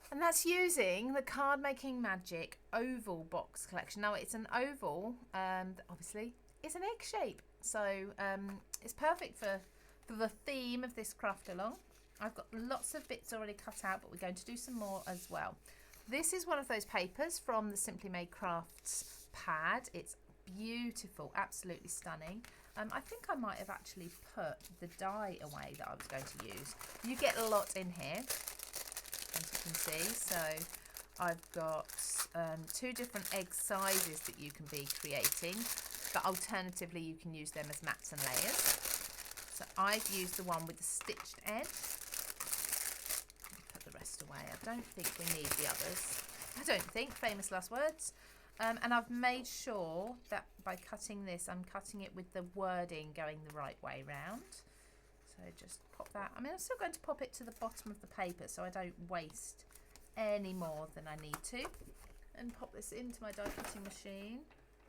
And that's using the Card Making Magic oval box collection. Now it's an oval, obviously it's an egg shape, so it's perfect for the theme of this craft along. I've got lots of bits already cut out, but we're going to do some more as well. This is one of those papers from the Simply Made Crafts pad. It's beautiful, absolutely stunning. I think I might have actually put the die away that I was going to use. You get a lot in here, as you can see. So I've got 2 different egg sizes that you can be creating, but alternatively you can use them as mats and layers. So I've used the one with the stitched edge. Put the rest away. I don't think we need the others. I don't think, famous last words. And I've made sure that by cutting this, I'm cutting it with the wording going the right way round. So just pop that. I mean, I'm still going to pop it to the bottom of the paper so I don't waste any more than I need to. And pop this into my die cutting machine.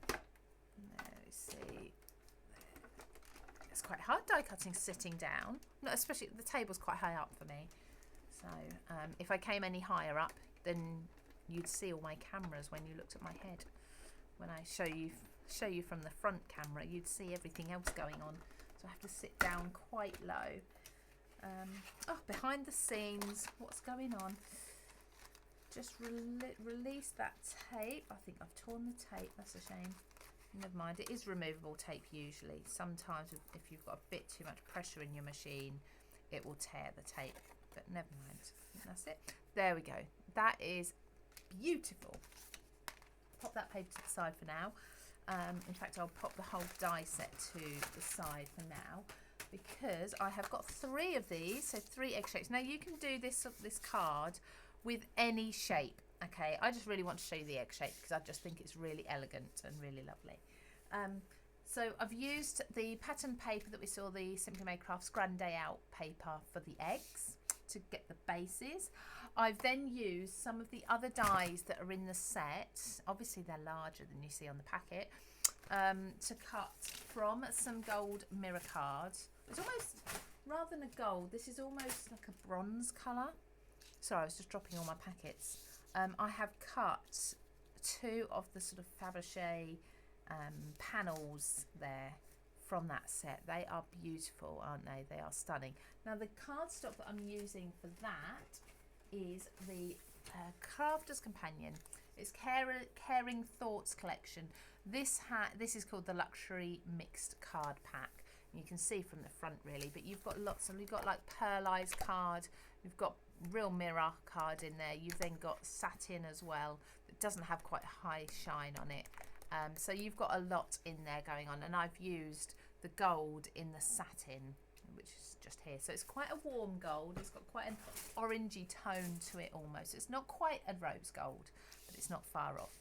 There we see. It's quite hard die cutting sitting down. No, especially the table's quite high up for me. So if I came any higher up, then you'd see all my cameras when you looked at my head. When I show you from the front camera, you'd see everything else going on. So I have to sit down quite low. Oh, behind the scenes, what's going on? Just release that tape. I think I've torn the tape. That's a shame. Never mind. It is removable tape usually. Sometimes if you've got a bit too much pressure in your machine, it will tear the tape. But never mind. That's it. There we go. That is beautiful. Pop that paper to the side for now. In fact, I'll pop the whole die set to the side for now because I have got 3 of these, so 3 egg shapes. Now you can do this card with any shape. Okay, I just really want to show you the egg shape because I just think it's really elegant and really lovely. So I've used the pattern paper that we saw, the Simply Made Crafts Grand Day Out paper for the eggs. to get the bases. I've then used some of the other dies that are in the set. Obviously they're larger than you see on the packet. To cut from some gold mirror cards. It's almost, rather than a gold, this is almost like a bronze colour. Sorry, I was just dropping all my packets. I have cut 2 of the sort of Fabergé panels there from that set. They are beautiful, aren't they? They are stunning. Now the cardstock that I'm using for that is the Crafter's Companion. It's Caring Thoughts collection. This is called the Luxury Mixed Card Pack. You can see from the front really, but you've got lots of, you've got like pearlized card, you've got real mirror card in there, you've then got satin as well that doesn't have quite high shine on it. So you've got a lot in there going on, and I've used the gold in the satin, which is just here. So it's quite a warm gold. It's got quite an orangey tone to it almost. It's not quite a rose gold, but it's not far off.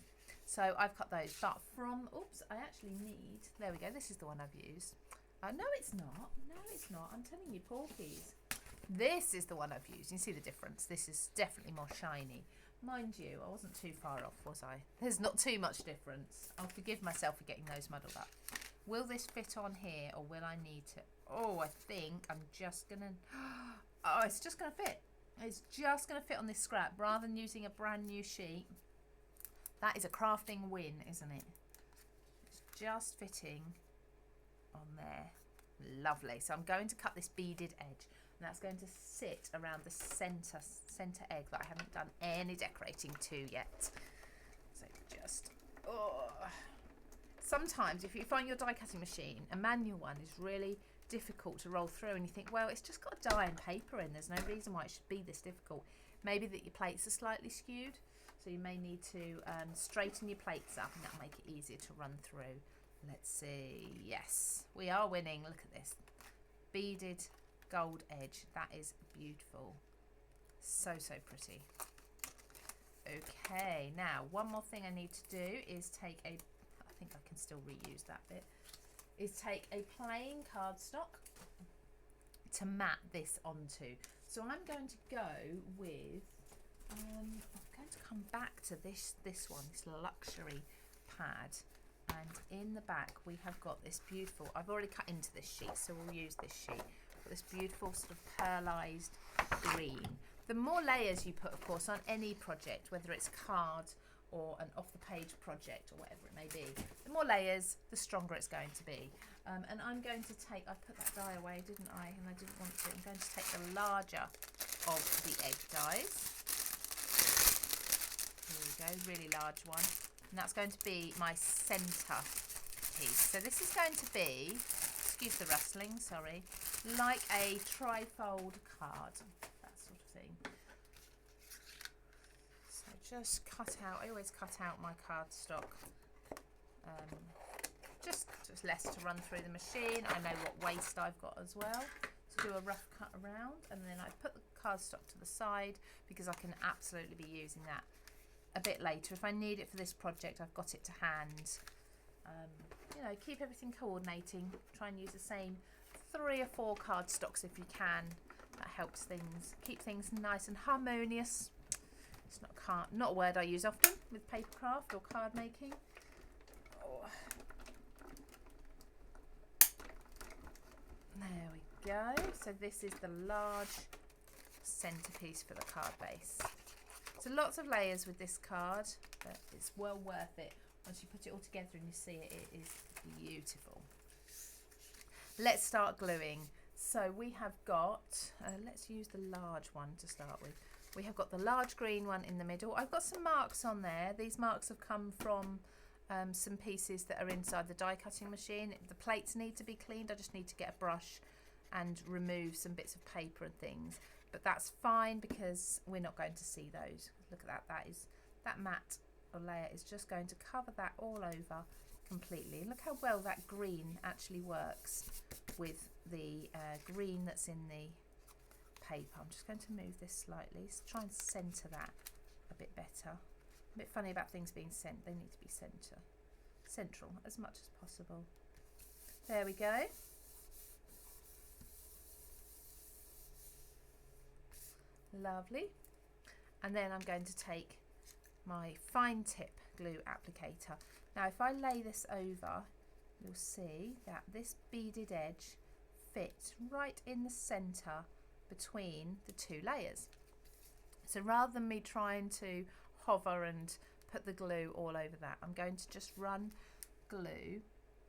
So I've cut those. But from, oops, I actually need, there we go. This is the one I've used. No, it's not. No, it's not. I'm telling you, porkies. This is the one I've used. You can see the difference. This is definitely more shiny. Mind you, I wasn't too far off, was I? There's not too much difference. I'll forgive myself for getting those muddled up. Will this fit on here, or will I need to? Oh, I think I'm just going to... Oh, it's just going to fit. It's just going to fit on this scrap rather than using a brand new sheet. That is a crafting win, isn't it? It's just fitting on there. Lovely. So I'm going to cut this beaded edge. And that's going to sit around the centre egg that I haven't done any decorating to yet. So just, oh. Sometimes if you find your die cutting machine, a manual one is really difficult to roll through, and you think, well, it's just got die and paper in. There's no reason why it should be this difficult. Maybe that your plates are slightly skewed, so you may need to straighten your plates up, and that'll make it easier to run through. Let's see. Yes, we are winning. Look at this. Beaded gold edge. That is beautiful. So pretty. Okay, now one more thing I need to do is take a, I think I can still reuse that bit, is take a plain cardstock to mat this onto. So I'm going to go with, I'm going to come back to this one, this luxury pad. And in the back we have got this beautiful, I've already cut into this sheet, so we'll use this sheet. This beautiful sort of pearlized green. The more layers you put, of course, on any project, whether it's card or an off-the-page project or whatever it may be, the more layers, the stronger it's going to be. And I'm going to take, I put that die away, didn't I? And I didn't want to. I'm going to take the larger of the egg dies. Here we go, really large one. And that's going to be my centre piece. So this is going to be, excuse the rustling, sorry, like a trifold card, that sort of thing. So just cut out, I always cut out my cardstock, just less to run through the machine. I know what waste I've got as well, to do a rough cut around, and then I put the cardstock to the side because I can absolutely be using that a bit later. If I need it for this project, I've got it to hand. You know, keep everything coordinating, try and use the same 3 or 4 cardstocks if you can. That helps things, keep things nice and harmonious. It's not a word I use often with papercraft or card making. Oh. There we go. So this is the large centerpiece for the card base. So lots of layers with this card, but it's well worth it. Once you put it all together and you see it, it is beautiful. Let's start gluing. So we have got, let's use the large one to start with. We have got the large green one in the middle. I've got some marks on there. These marks have come from some pieces that are inside the die cutting machine. The plates need to be cleaned. I just need to get a brush and remove some bits of paper and things. But that's fine because we're not going to see those. Look at that. That mat or layer is just going to cover that all over completely. Look how well that green actually works with the green that's in the paper. I'm just going to move this slightly, so try and centre that a bit better. A bit funny about things being sent, they need to be central as much as possible. There we go. Lovely. And then I'm going to take my fine tip glue applicator. Now if I lay this over, you'll see that this beaded edge fits right in the center between the two layers. So rather than me trying to hover and put the glue all over that, I'm going to just run glue,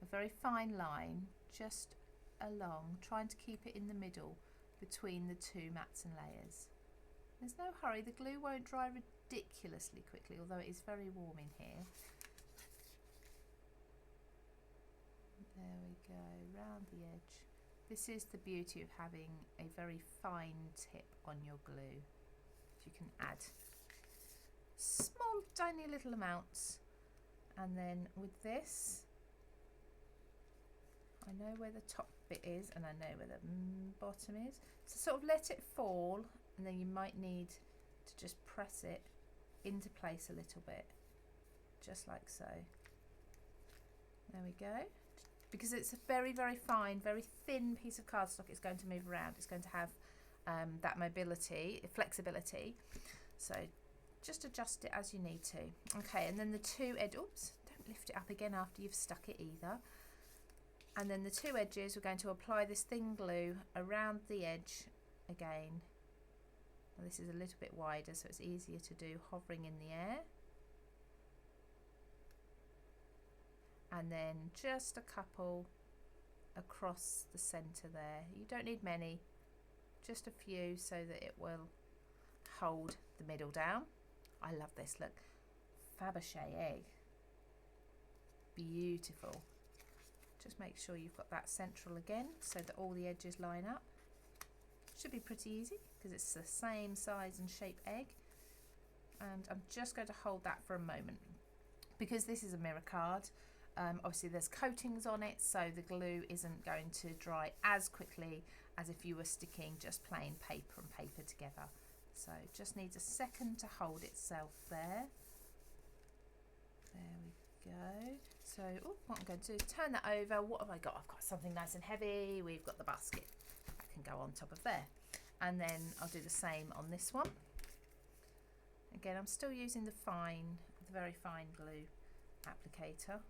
a very fine line, just along, trying to keep it in the middle between the two mats and layers. There's no hurry, the glue won't dry ridiculously quickly, although it is very warm in here. There we go, round the edge. This is the beauty of having a very fine tip on your glue. You can add small tiny little amounts, and then with this I know where the top bit is and I know where the bottom is, so sort of let it fall, and then you might need to just press it into place a little bit, just like so. There we go. Because it's a very, very fine, very thin piece of cardstock, it's going to move around. It's going to have that mobility, flexibility. So just adjust it as you need to. Okay, and then the two edges, oops, don't lift it up again after you've stuck it either. And then the two edges, we're going to apply this thin glue around the edge again. Now this is a little bit wider, so it's easier to do hovering in the air. And then just a couple across the centre there. You don't need many, just a few so that it will hold the middle down. I love this, look, Fabergé egg, beautiful. Just make sure you've got that central again so that all the edges line up. Should be pretty easy because it's the same size and shape egg. And I'm just going to hold that for a moment because this is a mirror card. Obviously there's coatings on it, so the glue isn't going to dry as quickly as if you were sticking just plain paper and paper together. So just needs a second to hold itself there. There we go. So what I'm going to do is turn that over. What have I got? I've got something nice and heavy. We've got the basket that can go on top of there. And then I'll do the same on this one. Again, I'm still using the very fine glue applicator.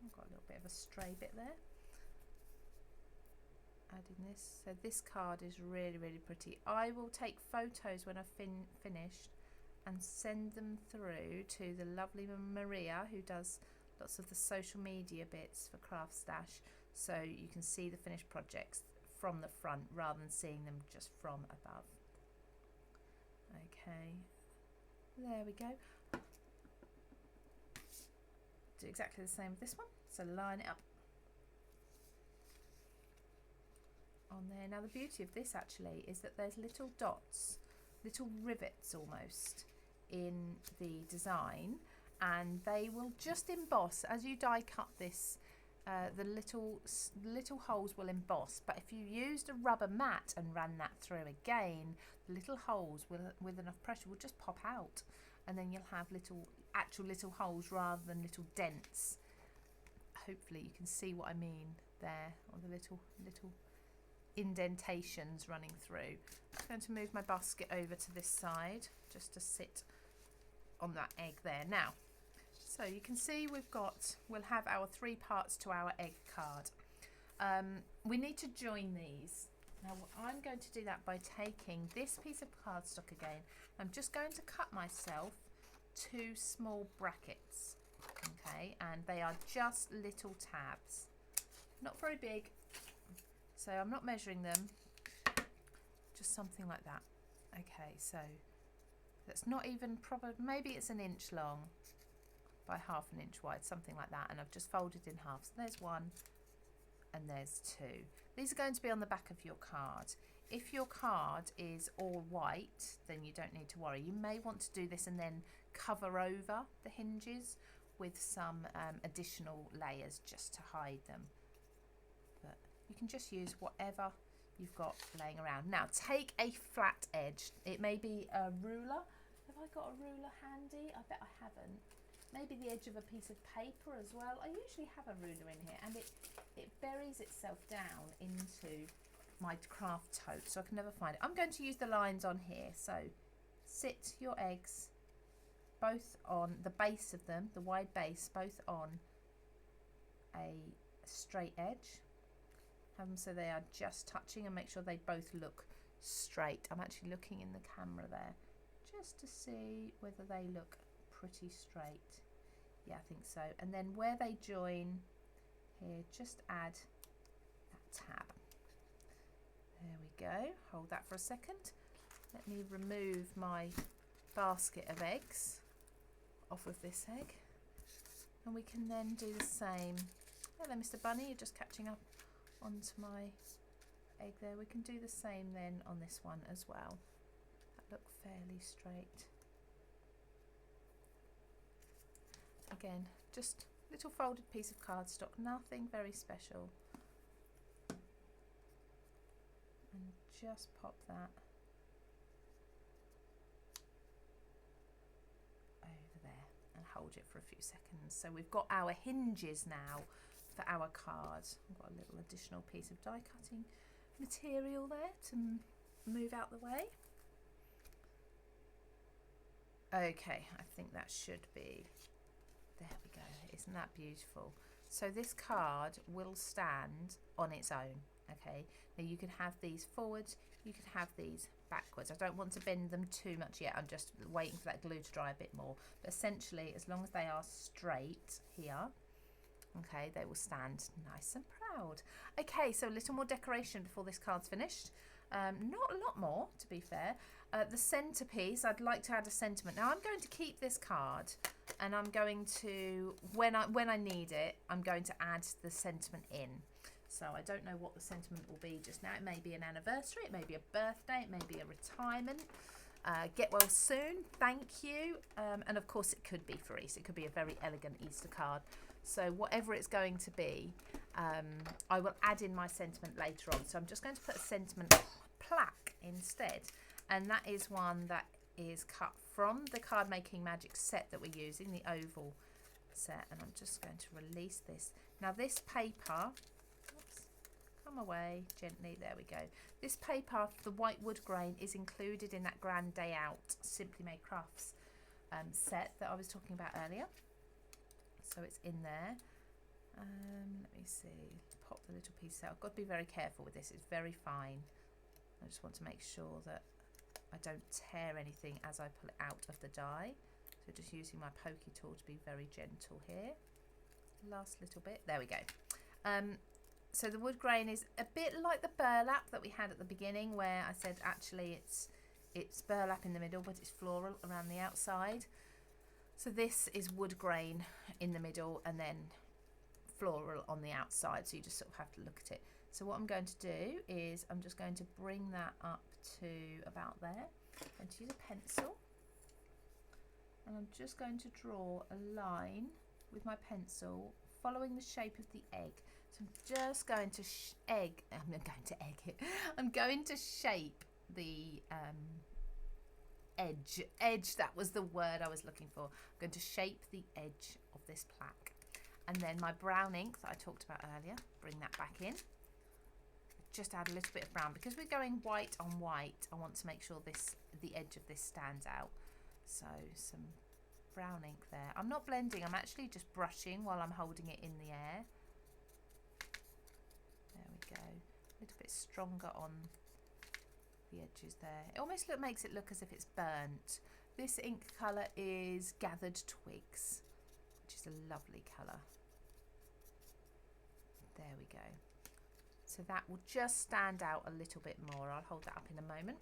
I've got a little bit of a stray bit there. Adding this. So this card is really, really pretty. I will take photos when I've finished and send them through to the lovely Maria, who does lots of the social media bits for CraftStash, so you can see the finished projects from the front rather than seeing them just from above. Okay, there we go. Do exactly the same with this one, so line it up on there. Now the beauty of this actually is that there's little dots, little rivets almost in the design, and they will just emboss as you die cut this. The little holes will emboss, but if you used a rubber mat and ran that through again, the little holes will, with enough pressure, will just pop out, and then you'll have actual little holes rather than little dents. Hopefully you can see what I mean there, or the little indentations running through. I'm going to move my basket over to this side just to sit on that egg there. Now, so you can see we'll have our 3 parts to our egg card. We need to join these. Now I'm going to do that by taking this piece of cardstock again. I'm just going to cut myself 2 small brackets, okay, and they are just little tabs, not very big, so I'm not measuring them, just something like that. Okay, so that's not even proper, maybe it's 1 inch long by 1/2 inch wide, something like that, and I've just folded in half. So there's 1 and there's 2. These are going to be on the back of your card. If your card is all white, then you don't need to worry. You may want to do this and then cover over the hinges with some additional layers just to hide them. But you can just use whatever you've got laying around. Now take a flat edge. It may be a ruler. Have I got a ruler handy? I bet I haven't. Maybe the edge of a piece of paper as well. I usually have a ruler in here, and it buries itself down into my craft tote, so I can never find it. I'm going to use the lines on here, so sit your eggs both on the base of them, the wide base, both on a straight edge. Have them so they are just touching, and make sure they both look straight. I'm actually looking in the camera there just to see whether they look pretty straight. Yeah, I think so. And then where they join here, just add that tab. There we go. Hold that for a second. Let me remove my basket of eggs off of this egg, and we can then do the same. Hello, Mr. Bunny, you're just catching up onto my egg there. We can do the same then on this one as well. That look fairly straight. Again, just a little folded piece of cardstock, nothing very special. And just pop that over there and hold it for a few seconds. So we've got our hinges now for our card. I've got a little additional piece of die cutting material there to move out the way. Okay, I think that should be, there we go. Isn't that beautiful? So this card will stand on its own. Okay, now you can have these forwards, you can have these backwards. I don't want to bend them too much yet. I'm just waiting for that glue to dry a bit more. But essentially, as long as they are straight here, okay, they will stand nice and proud. Okay, so a little more decoration before this card's finished. Not a lot more, to be fair. The centerpiece, I'd like to add a sentiment. Now I'm going to keep this card, and I'm going to, when I need it, I'm going to add the sentiment in. So I don't know what the sentiment will be just now. It may be an anniversary, it may be a birthday, it may be a retirement. Get well soon, thank you. And of course it could be for Easter. It could be a very elegant Easter card. So whatever it's going to be, I will add in my sentiment later on. So I'm just going to put a sentiment plaque instead. And that is one that is cut from the Card Making Magic set that we're using, the oval set. And I'm just going to release this. Now this paper, oops, come away gently, there we go. This paper, the white wood grain, is included in that Grand Day Out Simply Made Crafts set that I was talking about earlier. So it's in there. Let me see, pop the little piece out. I've got to be very careful with this, it's very fine. I just want to make sure that I don't tear anything as I pull it out of the die. So just using my pokey tool to be very gentle here. Last little bit, there we go. So the wood grain is a bit like the burlap that we had at the beginning, where I said actually it's burlap in the middle, but it's floral around the outside. So this is wood grain in the middle and then floral on the outside, so you just sort of have to look at it. So what I'm going to do is I'm just going to bring that up to about there. I'm going to use a pencil, and I'm just going to draw a line with my pencil following the shape of the egg. So I'm just going to I'm going to shape the edge, that was the word I was looking for. I'm going to shape the edge of this plaque. And then my brown ink that I talked about earlier, bring that back in. Just add a little bit of brown because we're going white on white. I want to make sure the edge of this stands out. So some brown ink there. I'm not blending, I'm actually just brushing while I'm holding it in the air. There we go. A little bit stronger on the edges there. It almost makes it look as if it's burnt. This ink colour is Gathered Twigs, which is a lovely colour. There we go. So that will just stand out a little bit more. I'll hold that up in a moment.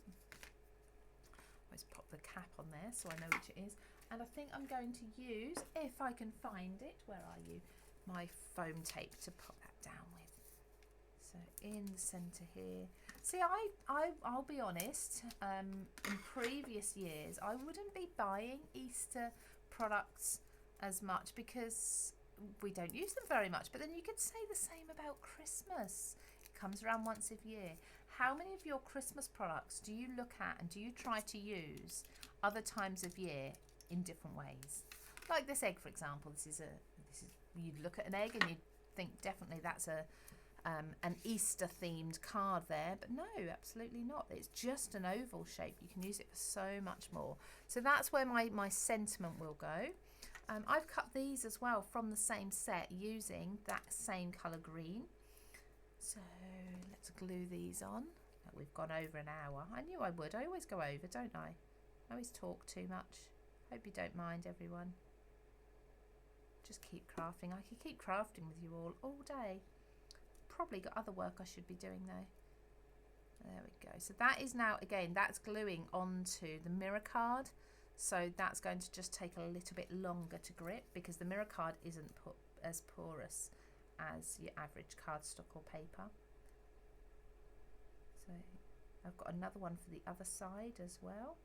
Always pop the cap on there so I know which it is. And I think I'm going to use, if I can find it, where are you? My foam tape to pop that down with. So in the centre here. See, I'll be honest, in previous years, I wouldn't be buying Easter products as much because we don't use them very much. But then you could say the same about Christmas. It comes around once a year. How many of your Christmas products do you look at and do you try to use other times of year in different ways? Like this egg, for example. This is you'd look at an egg and you'd think definitely that's a an Easter themed card there, but no, absolutely not. It's just an oval shape. You can use it for so much more. So that's where my sentiment will go. I've cut these as well from the same set using that same colour green. So let's glue these on. We've gone over an hour. I knew I would. I always go over, don't I? I always talk too much. Hope you don't mind, everyone. Just keep crafting. I could keep crafting with you all day. Probably got other work I should be doing though. There we go. So that is now, again, that's gluing onto the mirror card. So that's going to just take a little bit longer to grip because the mirror card isn't as porous as your average cardstock or paper. So I've got another one for the other side as well.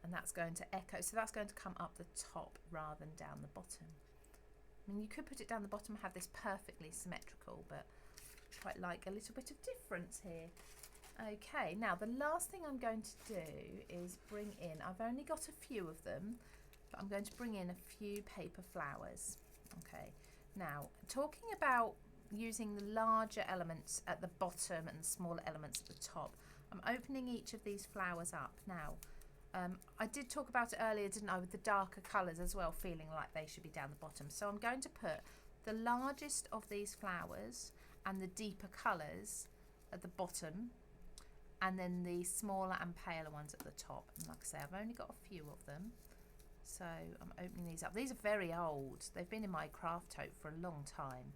And that's going to echo, so that's going to come up the top rather than down the bottom. I mean, you could put it down the bottom and have this perfectly symmetrical, but I quite like a little bit of difference here. Okay, now the last thing I'm going to do is bring in, I've only got a few of them, but I'm going to bring in a few paper flowers. Okay, now talking about using the larger elements at the bottom and the smaller elements at the top, I'm opening each of these flowers up. Now, I did talk about it earlier, didn't I, with the darker colours as well, feeling like they should be down the bottom. So I'm going to put the largest of these flowers and the deeper colours at the bottom, and then the smaller and paler ones at the top. And like I say, I've only got a few of them, so I'm opening these up. These are very old. They've been in my craft tote for a long time.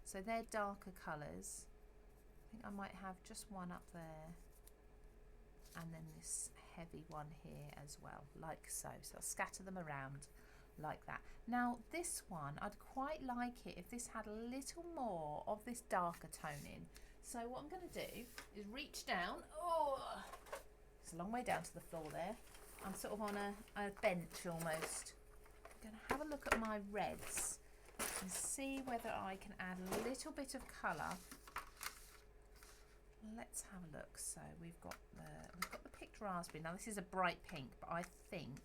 So they're darker colours. I think I might have just one up there, and then this heavy one here as well, like so. So I'll scatter them around like that. Now this one, I'd quite like it if this had a little more of this darker tone in. So what I'm going to do is reach down. Oh, it's a long way down to the floor there. I'm sort of on a bench almost. I'm going to have a look at my reds and see whether I can add a little bit of colour. Let's have a look. So we've got the picked raspberry. Now this is a bright pink, but I think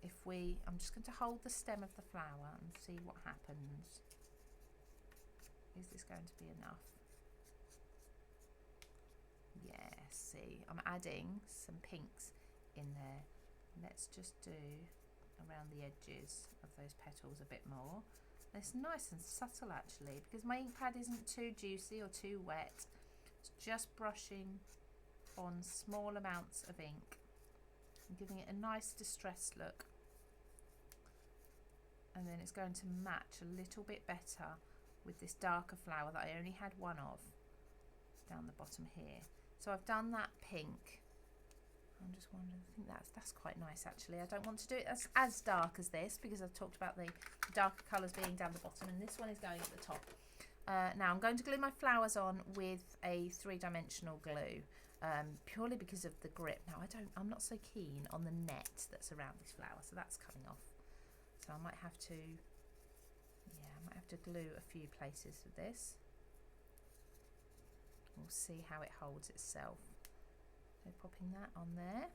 if I'm just going to hold the stem of the flower and see what happens. Is this going to be enough? Yeah, see, I'm adding some pinks in there. Let's just do around the edges of those petals a bit more. It's nice and subtle actually, because my ink pad isn't too juicy or too wet. It's just brushing on small amounts of ink and giving it a nice distressed look. And then it's going to match a little bit better with this darker flower that I only had one of down the bottom here. So I've done that pink. I'm just wondering, I think that's quite nice actually. I don't want to do it as dark as this because I've talked about the darker colours being down the bottom, and this one is going at the top. Now I'm going to glue my flowers on with a 3-dimensional glue, purely because of the grip. Now I'm not so keen on the net that's around this flower, so that's coming off. So I might have to, glue a few places with this. We'll see how it holds itself. So popping that on there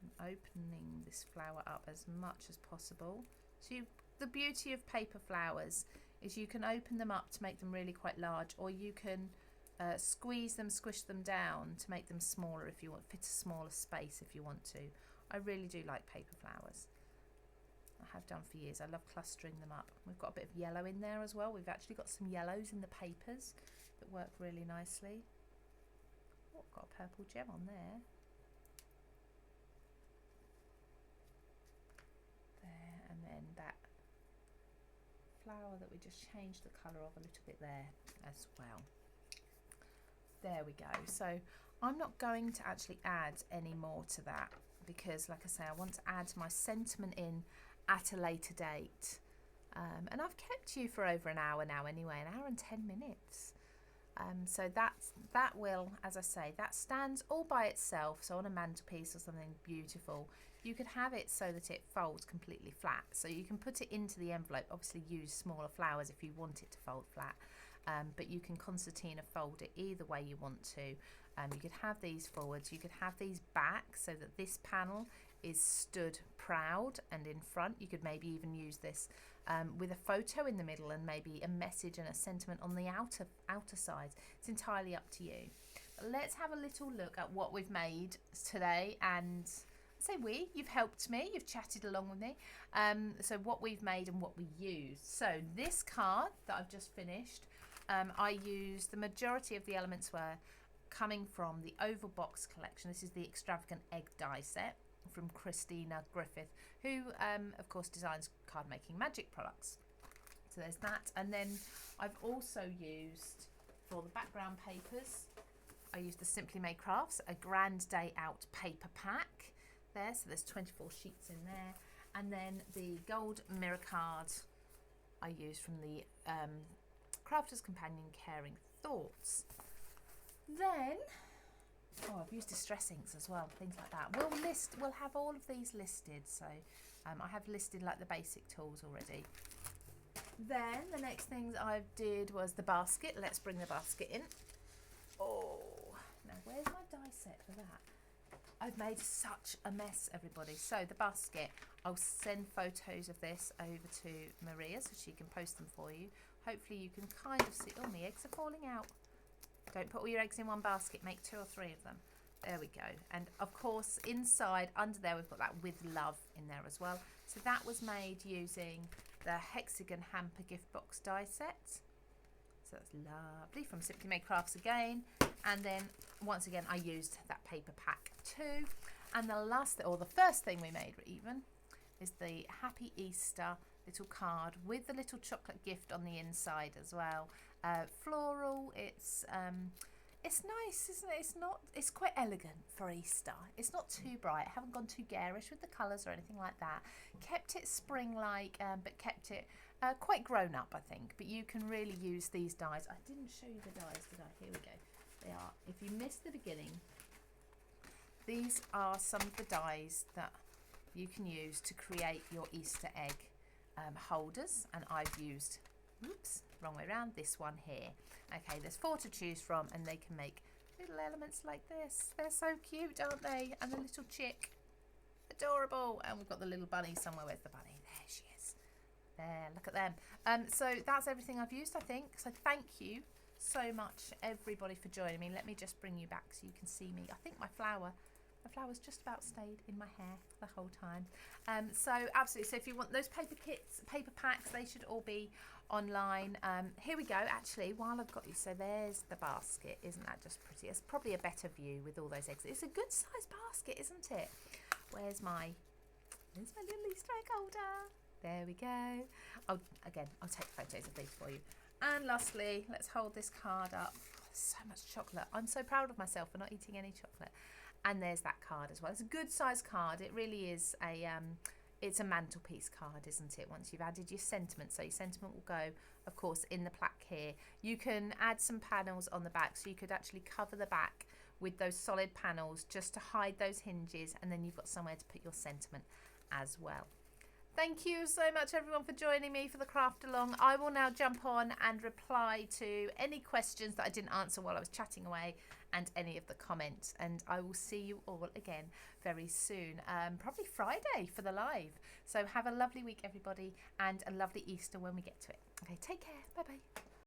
and opening this flower up as much as possible. So the beauty of paper flowers is you can open them up to make them really quite large, or you can squeeze them, squish them down to make them smaller if you want, fit a smaller space if you want to. I really do like paper flowers. I have done for years. I love clustering them up. We've got a bit of yellow in there as well. We've actually got some yellows in the papers that work really nicely. Oh, got a purple gem on there. There, and then that flower that we just changed the colour of a little bit there as well. There we go. So I'm not going to actually add any more to that because, like I say, I want to add my sentiment in at a later date. And I've kept you for over an hour now anyway, an hour and 10 minutes. So that will, as I say, that stands all by itself. So on a mantelpiece or something beautiful, you could have it so that it folds completely flat. So you can put it into the envelope, obviously use smaller flowers if you want it to fold flat. But you can concertina fold it either way you want to. You could have these forwards, you could have these back so that this panel is stood proud and in front. You could maybe even use this with a photo in the middle and maybe a message and a sentiment on the outer side. It's entirely up to you. But let's have a little look at what we've made today, and I say you've helped me, you've chatted along with me. So what we've made and what we used. So this card that I've just finished, I used the majority of the elements were coming from the Oval Box collection. This is the extravagant egg die set from Christina Griffith, who of course designs card making magic products. So there's that, and then I've also used, for the background papers, I used the Simply Made Crafts, a Grand Day Out paper pack there, so there's 24 sheets in there, and then the gold mirror card I used from the Crafter's Companion Caring Thoughts. Then I've used distress inks as well, things like that. We'll have all of these listed, so I have listed like the basic tools already. Then the next things I did was the basket. Let's bring the basket in. Oh, now where's my die set for that? I've made such a mess, everybody. So the basket, I'll send photos of this over to Maria so she can post them for you. Hopefully you can kind of see. Oh, my eggs are falling out. Don't put all your eggs in one basket, make 2 or 3 of them. There we go. And of course, inside, under there, we've got that with love in there as well. So that was made using the hexagon hamper gift box die set. So that's lovely, from Simply Made Crafts again. And then once again, I used that paper pack too. And the last, or the first thing we made even, is the Happy Easter little card with the little chocolate gift on the inside as well. Floral, it's nice, isn't it? It's quite elegant for Easter. It's not too bright. I haven't gone too garish with the colours or anything like that. Kept it spring-like, but kept it quite grown up, I think. But you can really use these dies. I didn't show you the dies, did I? Here we go. They are. If you missed the beginning, these are some of the dies that you can use to create your Easter egg holders, and I've used, oops, wrong way around, this one here. Okay, there's 4 to choose from, and they can make little elements like this. They're so cute, aren't they? And the little chick, adorable. And we've got the little bunny somewhere. Where's the bunny? There she is. There, look at them. So that's everything I've used, I think. So thank you so much, everybody, for joining me. Let me just bring you back so you can see me. I think my flower's just about stayed in my hair the whole time. So absolutely, so if you want those paper kits, paper packs, they should all be online. Here we go, actually, while I've got you. So there's the basket. Isn't that just pretty? It's probably a better view with all those eggs. It's a good size basket, isn't it? Where's my little Easter egg holder? There we go. I'll take photos of these for you. And lastly, let's hold this card up. So much chocolate. I'm so proud of myself for not eating any chocolate. And there's that card as well. It's a good size card. It really is it's a mantelpiece card, isn't it? Once you've added your sentiment. So your sentiment will go, of course, in the plaque here. You can add some panels on the back. So you could actually cover the back with those solid panels just to hide those hinges. And then you've got somewhere to put your sentiment as well. Thank you so much, everyone, for joining me for the craft along. I will now jump on and reply to any questions that I didn't answer while I was chatting away, and any of the comments. And I will see you all again very soon, probably Friday for the live. So have a lovely week, everybody, and a lovely Easter when we get to it. Okay, take care. Bye-bye.